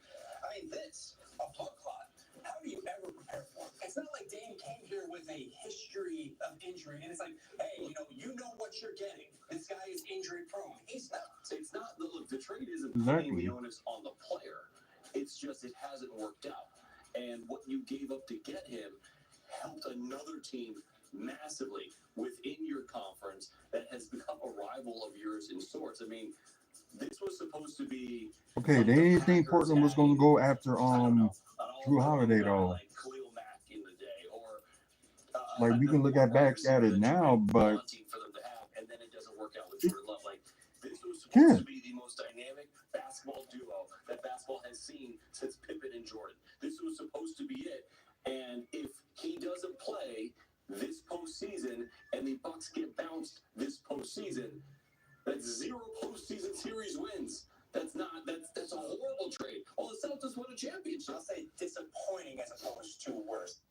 I mean, a blood clot, how do you ever prepare for it? It's not like Dame came here with a history of injury, and it's like, hey, you know what you're getting. This guy is injury prone. He's not. It's not the trade isn't Exactly. putting the onus on the player. It's just it hasn't worked out. And what you gave up to get him helped another team massively within your conference that has become a rival of yours in sorts. I mean, this was supposed to be Okay, they didn't think Portland was going to go after Drew Holiday though. like Khalil Mack in the day, or Like we can look at back at it now, but wanting for them to have, and then it doesn't work out with Jordan Love. Like this was supposed to be the most dynamic basketball duo that basketball has seen since Pippen and Jordan. This was supposed to be it. And if he doesn't play this postseason and the Bucks get bounced this postseason, that's 0 postseason series wins. That's a horrible trade. All the Celtics won a championship. I'll say disappointing as opposed to worse.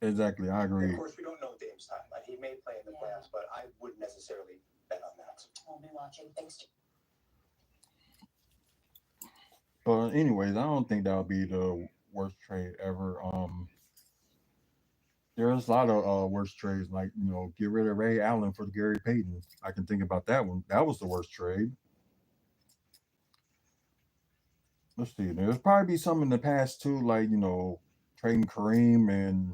exactly, I agree. Of course, we don't know Dame's time. He may play in the playoffs, but I wouldn't necessarily bet on that. I'll be watching. Thanks. But anyways, I don't think that'll be the worst trade ever. There's a lot of worst trades, like get rid of Ray Allen for Gary Payton. I can think about that one. That was the worst trade. Let's see. There's probably be some in the past too, like trading Kareem and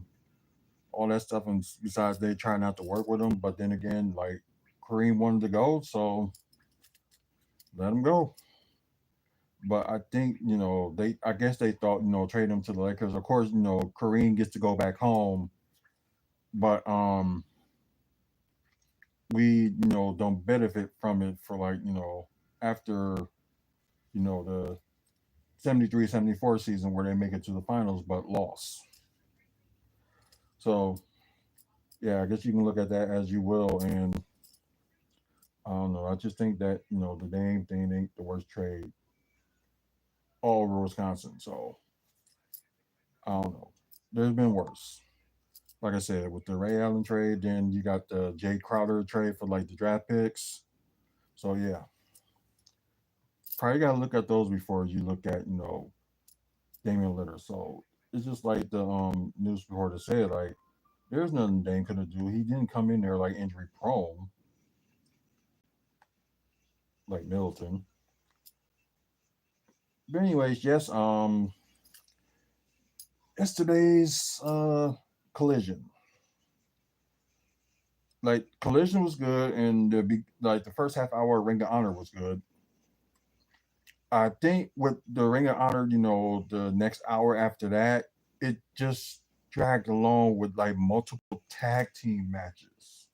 all that stuff. And besides, they try not to work with him, but then again, like Kareem wanted to go, so let him go. But I think I guess they thought trade him to the Lakers. Of course, Kareem gets to go back home, but we don't benefit from it for like after the 73-74 season where they make it to the finals but lost. So yeah, I guess you can look at that as you will. And I don't know, I just think that the Dame thing ain't the worst trade all over Wisconsin. So I don't know, there's been worse. Like I said, with the Ray Allen trade, then you got the Jay Crowder trade for like the draft picks. So yeah, probably got to look at those before you look at Damian Lillard. So it's just like the news reporter said, like there's nothing Dame could do. He didn't come in there like injury prone, like Middleton. But anyways, yes. Yesterday's collision. Like collision was good, and the first half hour Ring of Honor was good. I think with the Ring of Honor, the next hour after that, it just dragged along with like multiple tag team matches.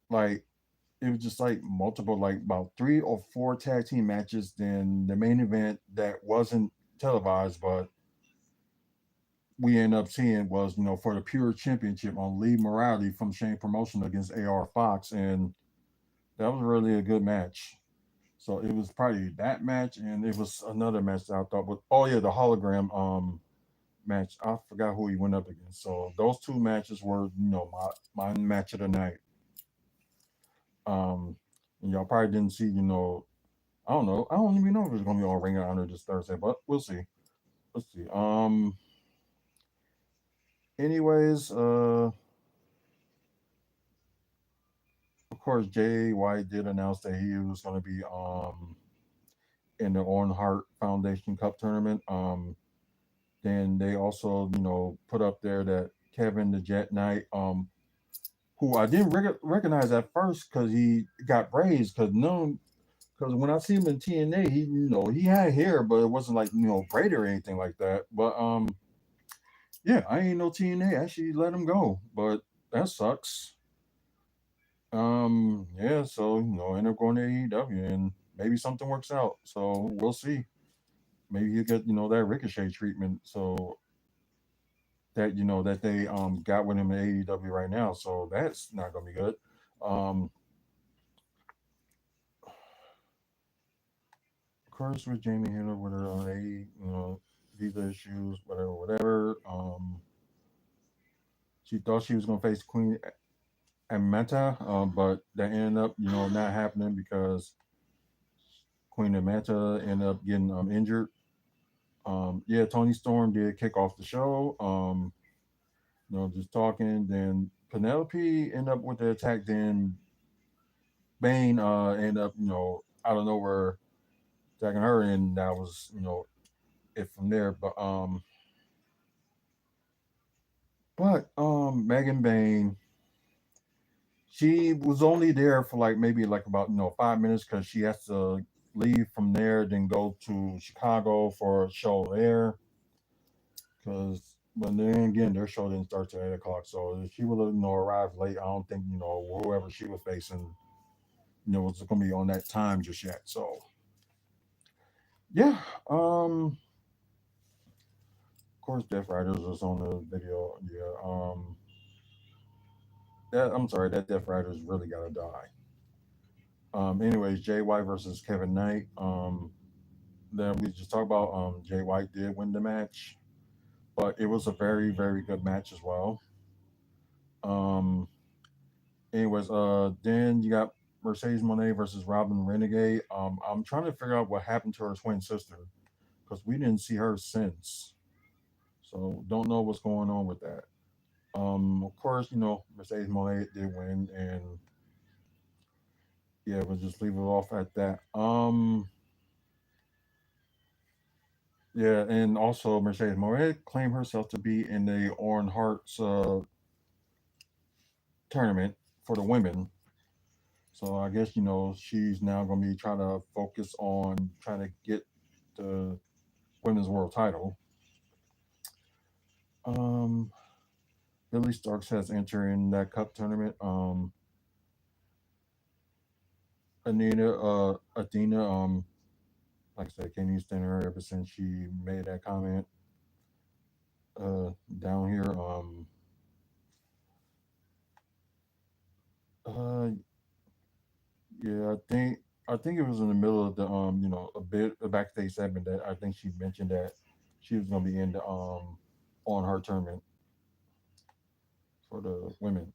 Like it was just like multiple, like about 3 or 4 tag team matches. Then the main event that wasn't televised, but we end up seeing was for the Pure Championship on Lee Morality from Shane Promotion against AR Fox, and that was really a good match. So it was probably that match, and it was another match that I thought was the hologram match. I forgot who he went up against. So those 2 matches were my match of the night. And y'all probably didn't see I don't know. I don't even know if it's gonna be on Ring of Honor this Thursday, but we'll see. Let's see. Anyways, of course, Jay White did announce that he was going to be in the Owen Hart Foundation Cup tournament. Then they also, put up there that Kevin the Jet Knight, who I didn't recognize at first because he got braids. Because when I see him in TNA, he had hair, but it wasn't like braided or anything like that. But yeah, I ain't no TNA actually let him go, but that sucks. Yeah, so end up going to AEW and maybe something works out. So we'll see. Maybe you get that Ricochet treatment. So that that they got with him in AEW right now. So that's not gonna be good. Um, of course, with Jamie Hader with her A, visa issues, whatever, whatever. She thought she was gonna face Queen Amata, but that ended up not happening because Queen Amata ended up getting injured. Yeah, Tony Storm did kick off the show. Just talking. Then Penelope ended up with the attack. Then Bane ended up, out of nowhere attacking her, and that was, it from there. But Megan Bane, she was only there for like maybe like about 5 minutes because she has to leave from there, then go to Chicago for a show there. Because but then again, their show didn't start till 8 o'clock. So if she would have arrived late, I don't think whoever she was facing was going to be on that time just yet. So yeah, of course, Death Riders was on the video. Yeah, that I'm sorry, that Death Riders really got to die. Anyways, Jay White versus Kevin Knight. Then we just talked about Jay White did win the match, but it was a very very good match as well. Um, anyways, then you got Mercedes Monet versus Robin Renegade. I'm trying to figure out what happened to her twin sister because we didn't see her since, so don't know what's going on with that. Of course, Mercedes Monet did win, and yeah, we'll just leave it off at that. Yeah, and also Mercedes Monet claimed herself to be in the Orin Hearts tournament for the women. So I guess she's now going to be trying to focus on trying to get the women's world title. Um, Billy Starks has entered in that cup tournament. Athena, like I said, can't even stand her ever since she made that comment down here. Uh, yeah, I think it was in the middle of the a backstage segment that I think she mentioned that she was gonna be in the on her tournament for the women.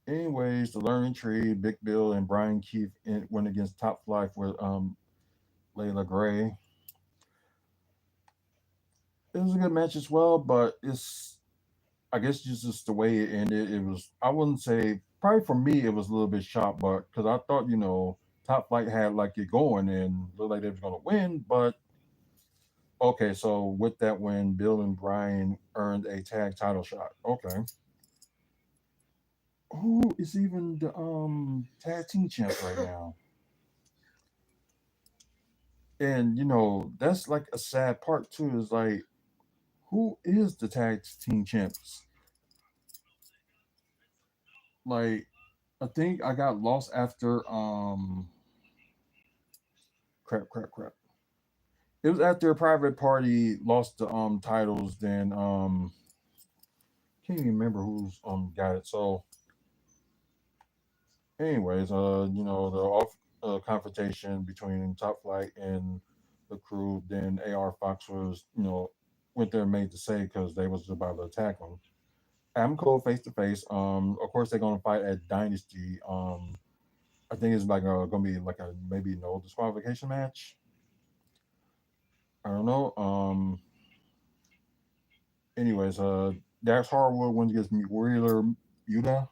Anyways, the Learning Tree, Big Bill, and Brian Keith went against Top Flight with Layla Gray. It was a good match as well, but I guess just the way it ended, it was I wouldn't say probably for me it was a little bit shocked, but because I thought Top Flight had like it going and looked like they was gonna win, but okay, so with that win, Bill and Brian earned a tag title shot. Okay, who is even the tag team champs right now? And that's like a sad part too. Is like who is the tag team champs? Like I think I got lost after crap. It was after a private party lost the titles. Then can't even remember who's got it. So, anyways, the off confrontation between Top Flight and the crew. Then AR Fox was went there and made to say because they was about to attack him. Adam Cole face to face. Of course they're gonna fight at Dynasty. I think it's like gonna be like a maybe no disqualification match. I don't know. Anyways, Dax Harwood wins against Wheeler Yuta.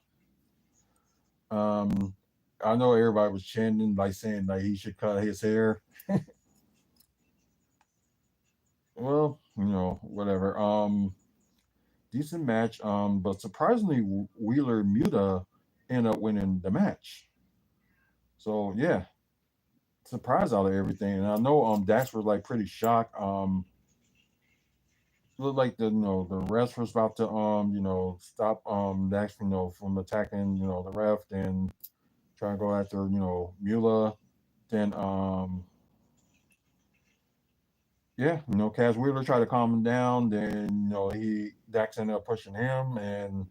Um, I know everybody was chanting like saying like he should cut his hair. Well, whatever. Decent match. But surprisingly, Wheeler Muta ended up winning the match. So yeah, surprised out of everything. And I know Dax was like pretty shocked. Looked like the ref was about to stop Dax from attacking the ref and try to go after Mula. Then yeah, Cass Wheeler tried to calm him down. Then Dax ended up pushing him, and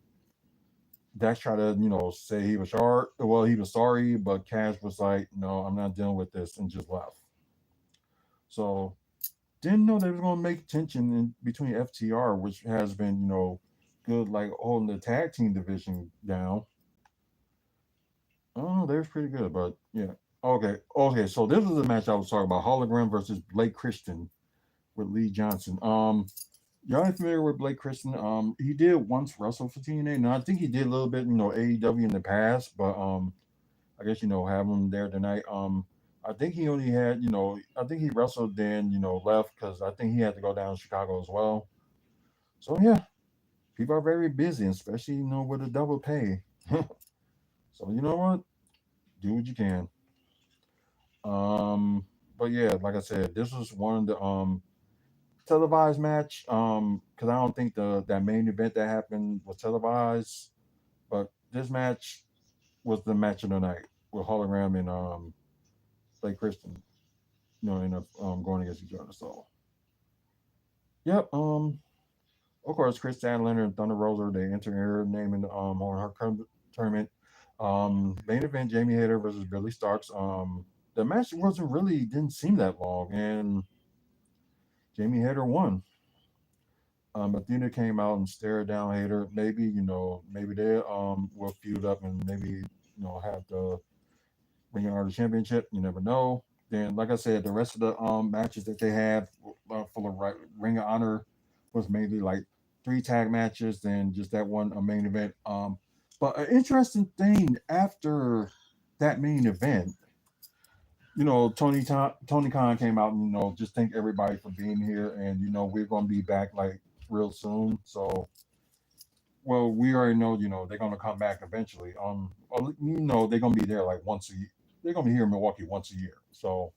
Dax tried to say he was sorry. Well, he was sorry, but Cass was like, "No, I'm not dealing with this," and just left. So didn't know they was gonna make tension in between FTR, which has been good, like holding the tag team division down. Oh, they was pretty good, but yeah. Okay. So this was the match I was talking about: Hologram versus Blake Christian with Lee Johnson. Y'all ain't familiar with Blake Christian? He did once wrestle for TNA. Now I think he did a little bit, AEW in the past, but I guess have him there tonight. I think he only had, I think he wrestled then, left because I think he had to go down to Chicago as well. So yeah, people are very busy, especially with a double pay. So you know what? Do what you can. Um, but yeah, like I said, this was one of the televised match. Because I don't think the that main event that happened was televised, but this match was the match of the night with Hologram and Blake Christian. End up going against each other. So yep. Of course, Chris Statlander and Thunder Rosa they enter her name in on her tournament. Main event: Jamie Hayter versus Billy Starks. The match wasn't really didn't seem that long, and Jamie Hayter won. Athena came out and stared down Hayter. Maybe maybe they will feud up and maybe have the Ring of Honor championship. You never know. Then, like I said, the rest of the matches that they had for the Ring of Honor was mainly like 3 tag matches, then just that one main event. But an interesting thing after that main event, Tony Khan came out and just thank everybody for being here, and we're gonna be back like real soon. So, well, we already know they're gonna come back eventually. They're gonna be there like once a year. They're gonna be here in Milwaukee once a year. So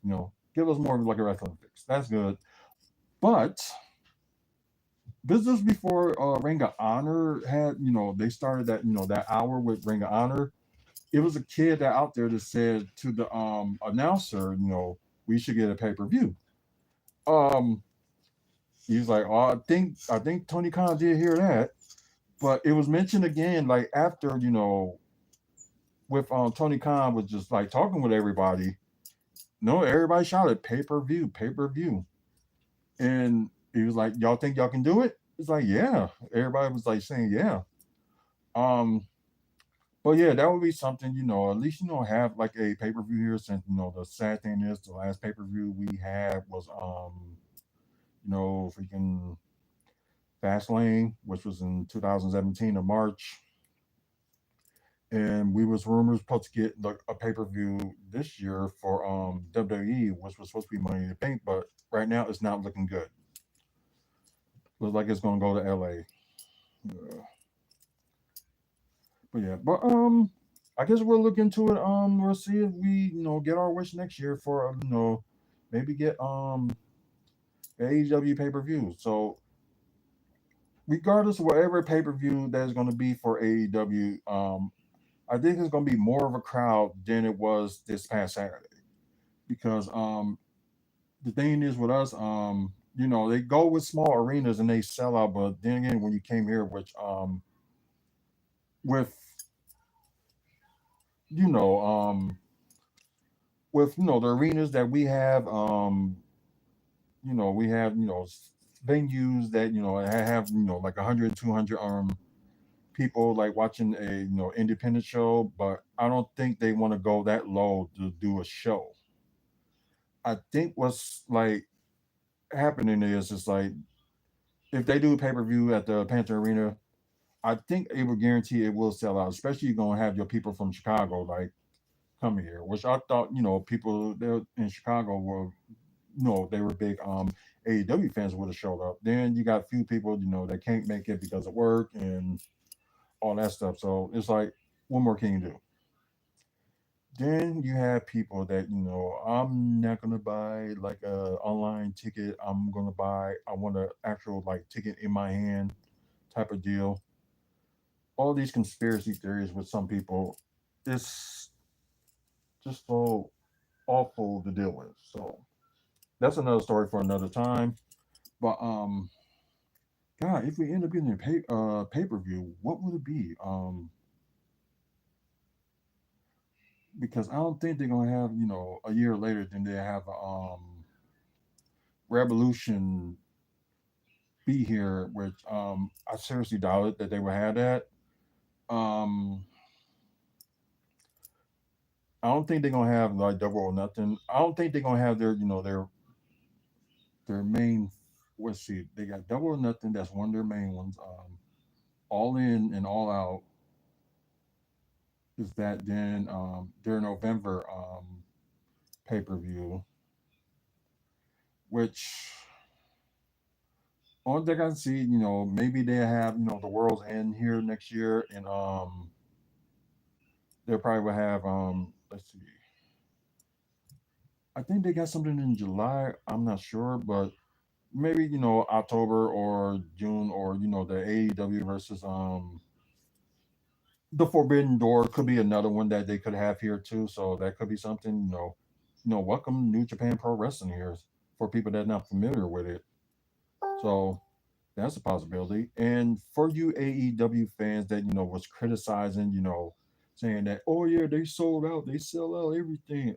give us more of like a wrestling fix. That's good. But this is before Ring of Honor had they started that that hour with Ring of Honor. It was a kid that out there that said to the announcer, we should get a pay per view. Um, he was like, oh, I think Tony Khan did hear that, but it was mentioned again like after with Tony Khan was just like talking with everybody. No, everybody shouted pay per view, and he was like, y'all think y'all can do it? It's like yeah. Everybody was like saying yeah. Um, But yeah, that would be something, at least have like a pay per view here since the sad thing is the last pay per view we had was freaking Fastlane, which was in 2017 of March. And we was rumors supposed to get like a pay per view this year for WWE, which was supposed to be Money in the Bank, but right now it's not looking good. Looks like it's gonna go to LA. But yeah, but I guess we'll look into it. We'll see if we get our wish next year for maybe get AEW pay per view. So regardless of whatever pay per view that is going to be for AEW, I think it's going to be more of a crowd than it was this past Saturday because the thing is with us, they go with small arenas and they sell out, but then again, when you came here, which with you know with the arenas that we have, we have venues that have like 100, 200 people like watching a independent show, but I don't think they want to go that low to do a show. I think what's like happening is it's like if they do a pay per view at the Panther Arena, I think it will guarantee it will sell out. Especially you're gonna have your people from Chicago like come here, which I thought people there in Chicago were they were big AEW fans would have showed up. Then you got a few people that can't make it because of work and all that stuff. So it's like, what more can you do? Then you have people that I'm not gonna buy like a online ticket. I'm gonna buy. I want an actual like ticket in my hand type of deal. All these conspiracy theories with some people, it's just so awful to deal with. So that's another story for another time. But God, if we end up getting a pay-per-view, what would it be? Because I don't think they're gonna have, a year later than they have Revolution be here, which I seriously doubt it that they would have that. Um I don't think they're gonna have like Double or Nothing. I don't think they're gonna have their main. Let's see, they got Double or Nothing. That's one of their main ones. All In and All Out is that. Then their November pay per view, which only thing I can see, maybe they have the World's End here next year, and they'll probably will have let's see, I think they got something in July. I'm not sure, but maybe October or June, or the AEW versus the Forbidden Door could be another one that they could have here too. So that could be something. Welcome New Japan Pro Wrestling here for people that are not familiar with it. So that's a possibility. And for you AEW fans that was criticizing, saying that, oh yeah, they sold out, they sell out everything,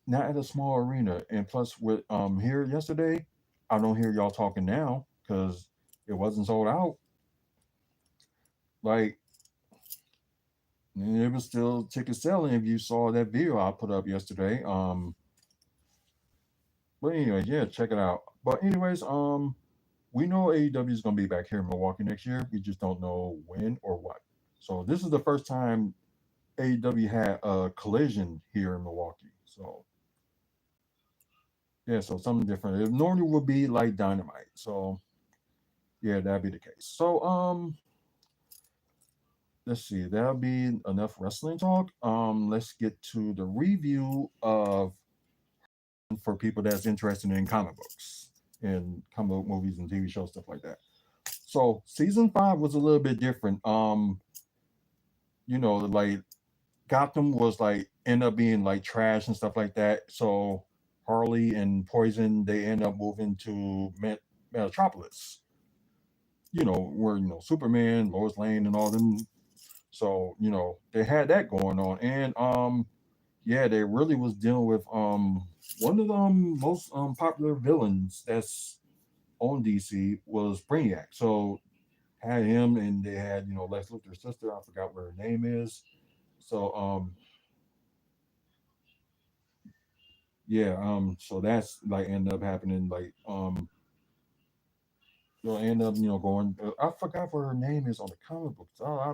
not at a small arena. And plus with here yesterday, I don't hear y'all talking now because it wasn't sold out. Like, it was still ticket selling if you saw that video I put up yesterday. But anyway, yeah, check it out. But anyways, we know AEW is gonna be back here in Milwaukee next year. We just don't know when or what. So this is the first time AEW had a collision here in Milwaukee. So yeah, so something different. It normally would be like Dynamite. So yeah, that'd be the case. So let's see, that'll be enough wrestling talk. Let's get to the review of, for people that's interested in comic books and comic book movies and TV shows, stuff like that. So season 5 was a little bit different. Like Gotham was like end up being like trash and stuff like that. So Harley and Poison, they end up moving to Metropolis. Where Superman, Lois Lane, and all them. So they had that going on, and yeah, they really was dealing with one of the most popular villains that's on DC was Brainiac. So had him, and they had Lex Luthor's sister. I forgot what her name is. So yeah, so that's like ended up happening. Like you'll end up going. I forgot what her name is on the comic books. Oh, I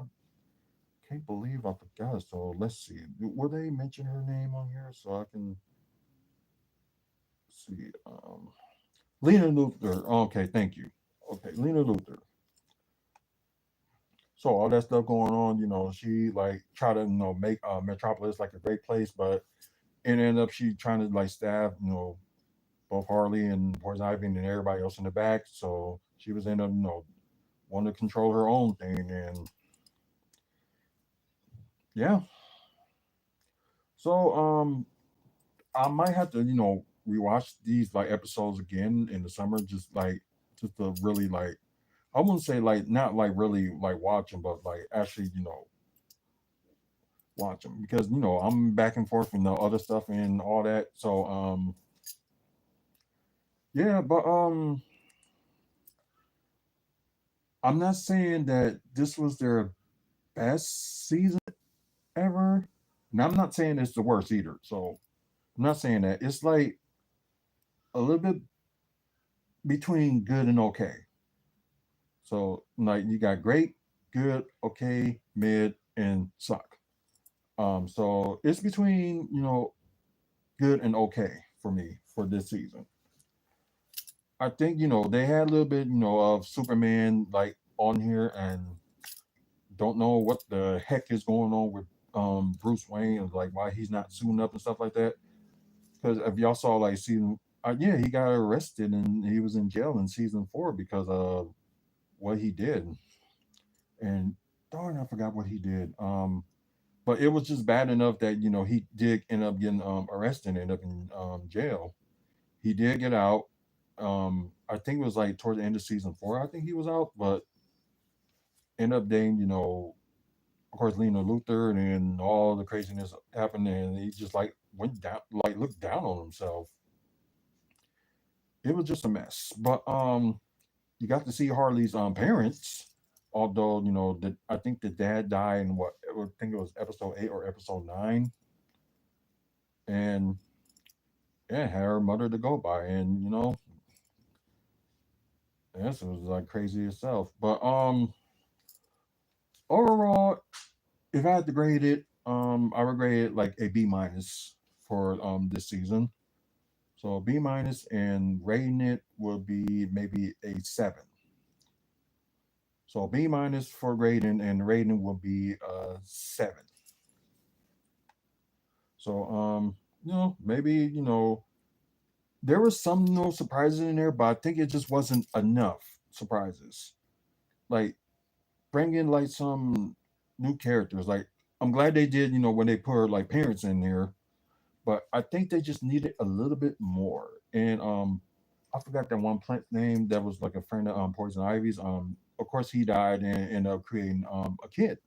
can't believe I forgot. So let's see. Will they mention her name on here so I can see? Lena Luthor. Okay, thank you. Okay, Lena Luthor. So all that stuff going on, she like try to make Metropolis like a great place, but it ended up she trying to like stab both Harley and Poison Ivy and everybody else in the back. So she was end up wanting to control her own thing, and yeah. So I might have to rewatch these like episodes again in the summer, just to really like, I wouldn't say like not like really like watch them, but like actually watch them, because I'm back and forth and the other stuff and all that. So yeah, but I'm not saying that this was their best season ever, and I'm not saying it's the worst either. So I'm not saying that. It's like a little bit between good and okay. So like you got great, good, okay, mid, and suck. So it's between good and okay for me for this season. I think they had a little bit of Superman like on here, and don't know what the heck is going on with Bruce Wayne, and like why he's not suiting up and stuff like that. Because if y'all saw like season, yeah, he got arrested and he was in jail in season 4 because of what he did. And darn, I forgot what he did. But it was just bad enough that he did end up getting arrested and end up in jail. he did get out. I think it was like toward the end of season 4. I think he was out, but ended up dating, of course, Lena Luthor, and then all the craziness happened, and he just like went down, like looked down on himself. It was just a mess. But you got to see Harley's parents, although I think the dad died in what I think it was episode 8 or episode 9, and yeah, had her mother to go by, and yes, it was like crazy itself. But overall, if I had to grade it, I would grade it like a B minus for this season. So B minus, and rating it would be maybe a 7. So B minus for grading, and rating will be 7. So maybe there was some surprises in there, but I think it just wasn't enough surprises. Like bring in like some new characters. Like I'm glad they did, when they put like parents in there, but I think they just needed a little bit more. And I forgot that one plant name that was like a friend of Poison Ivy's. Of course he died and ended up creating a kid,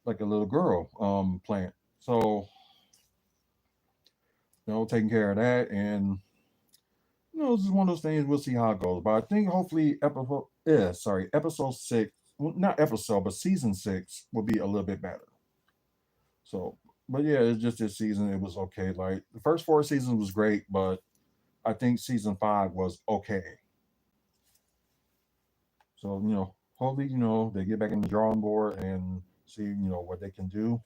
like a little girl plant. So taking care of that, and it's just one of those things. We'll see how it goes. But I think hopefully episode 6, well, not episode, but season 6 will be a little bit better. So, but yeah, it's just this season. It was okay. Like the first 4 seasons was great, but I think season 5 was okay. So, hopefully, they get back in the drawing board and see, what they can do.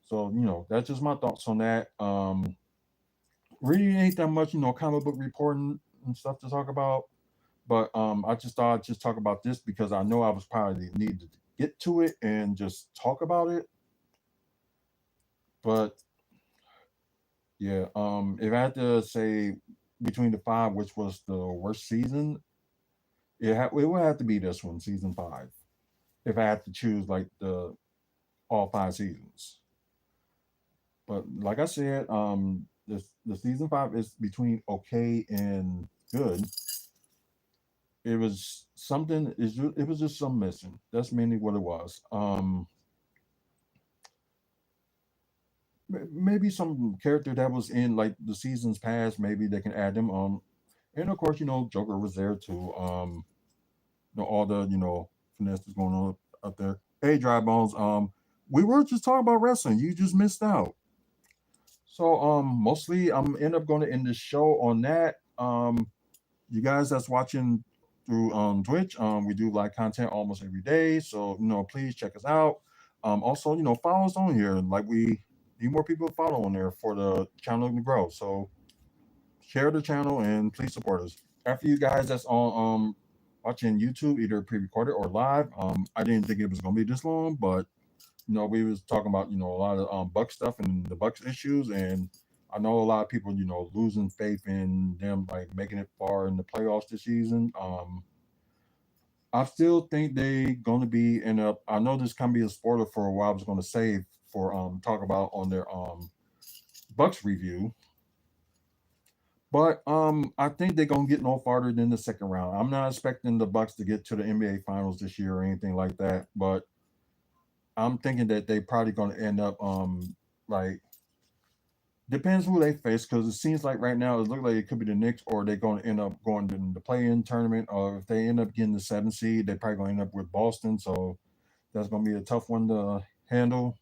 So, that's just my thoughts on that. Really ain't that much, comic book reporting and stuff to talk about. But I just thought I'd just talk about this because I know I was probably needed to get to it and just talk about it. But yeah, if I had to say between the 5, which was the worst season, it would have to be this one, season 5. If I had to choose like the all 5 seasons. But like I said, the season 5 is between okay and good. It was something. It was just some missing. That's mainly what it was. Maybe some character that was in like the seasons past. Maybe they can add them. And of course, Joker was there too. All the finesse is going on up there. Hey, Dry Bones. We were just talking about wrestling. You just missed out. So mostly I'm end up going to end this show on that. You guys that's watching through Twitch, we do live content almost every day. So please check us out. Also, follow us on here. Like we need more people to follow on there for the channel to grow. So share the channel and please support us. After you guys that's on watching YouTube, either pre-recorded or live. I didn't think it was gonna be this long, but we was talking about a lot of Buck stuff and the Bucks issues, and I know a lot of people losing faith in them like making it far in the playoffs this season. I still think they gonna be in a. I know this can be a spoiler for what I was gonna say for talk about on their Bucks review. But I think they're gonna get no farther than the second round. I'm not expecting the Bucks to get to the NBA Finals this year or anything like that. But I'm thinking that they probably gonna end up like depends who they face, because it seems like right now it looks like it could be the Knicks, or they're going to end up going to the play-in tournament, or if they end up getting the 7th seed, they're probably going to end up with Boston. So that's going to be a tough one to handle.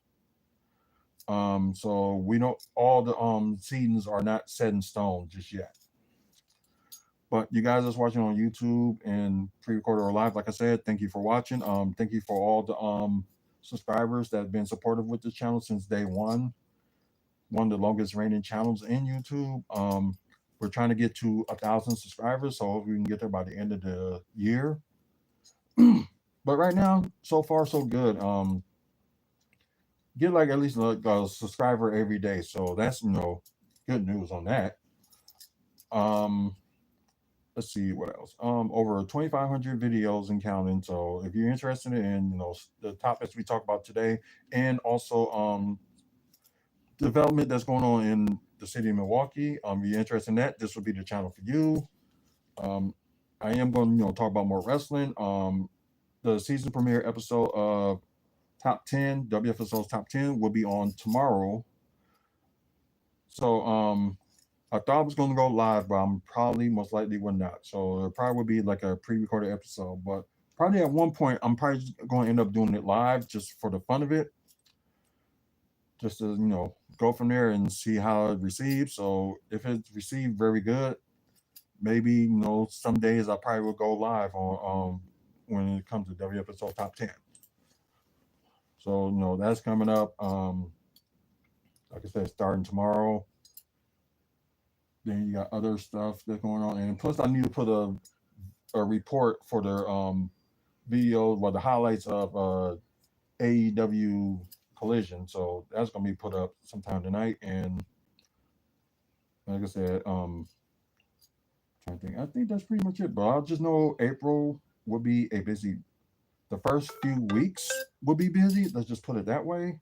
So we don't all the seasons are not set in stone just yet. But you guys that's watching on YouTube and pre-recorded or live, like I said, thank you for watching. Thank you for all the subscribers that have been supportive with the channel since day one. One of the longest reigning channels in YouTube. We're trying to get to 1,000 subscribers, so hopefully we can get there by the end of the year. But right now, so far so good. Get like at least like a subscriber every day, so that's good news on that. Let's see what else. Over 2,500 videos and counting. So if you're interested in the topics we talk about today, and also development that's going on in the city of Milwaukee, if you're interested in that, this will be the channel for you. I am going to talk about more wrestling. The season premiere episode of Top 10, WFSO's Top 10, will be on tomorrow. So I thought I was going to go live, but I'm probably most likely will not. So it probably would be like a pre-recorded episode, but probably at one point I'm probably going to end up doing it live just for the fun of it, just to go from there and see how it receives. So if it's received very good, maybe some days I probably will go live on when it comes to WFSO Top 10. So that's coming up. Like I said, starting tomorrow. Then you got other stuff that's going on, and plus I need to put a report for their video, the highlights of AEW Collision. So that's gonna be put up sometime tonight. And like I said, trying to think. I think that's pretty much it. But I'll just know April will be a busy. The first few weeks will be busy. Let's just put it that way.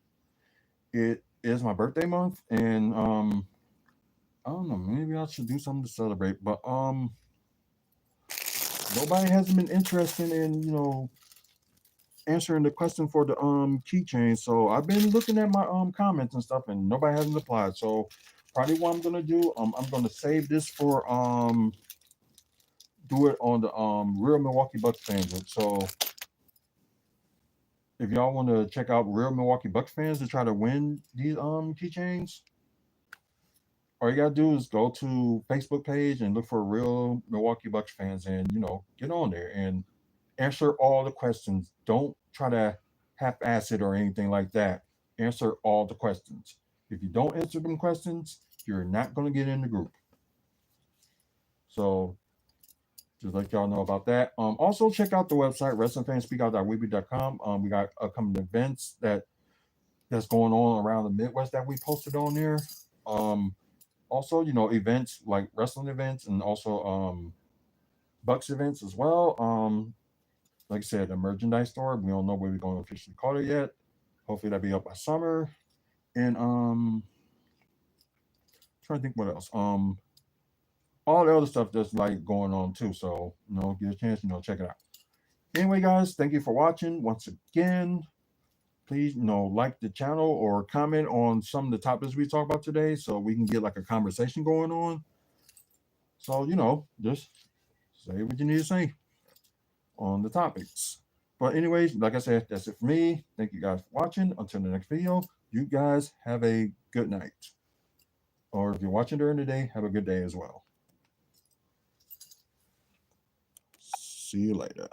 It is my birthday month, and I don't know. Maybe I should do something to celebrate. But nobody hasn't been interested in answering the question for the keychain. So I've been looking at my comments and stuff, and nobody hasn't replied. So probably what I'm gonna do, I'm gonna save this for do it on the Real Milwaukee Bucks fans. So if y'all want to check out Real Milwaukee Bucks fans to try to win these keychains, all you gotta do is go to Facebook page and look for Real Milwaukee Bucks fans, and get on there and answer all the questions. Don't try to half-ass it or anything like that. Answer all the questions. If you don't answer them questions, you're not going to get in the group. So just let y'all know about that. Also check out the website wrestlingfanspeakout.weebly.com. We got upcoming events that's going on around the Midwest that we posted on there. Also, events like wrestling events, and also Bucks events as well. Like I said, a merchandise store. We don't know what we're going to officially call it yet. Hopefully that'll be up by summer. And trying to think what else. All the other stuff that's like going on too. So get a chance, check it out. Anyway, guys, thank you for watching once again. Please, like the channel or comment on some of the topics we talk about today, so we can get like a conversation going on. So just say what you need to say on the topics. But anyways, like I said, that's it for me. Thank you guys for watching. Until the next video, you guys have a good night. Or if you're watching during the day, have a good day as well. See you later.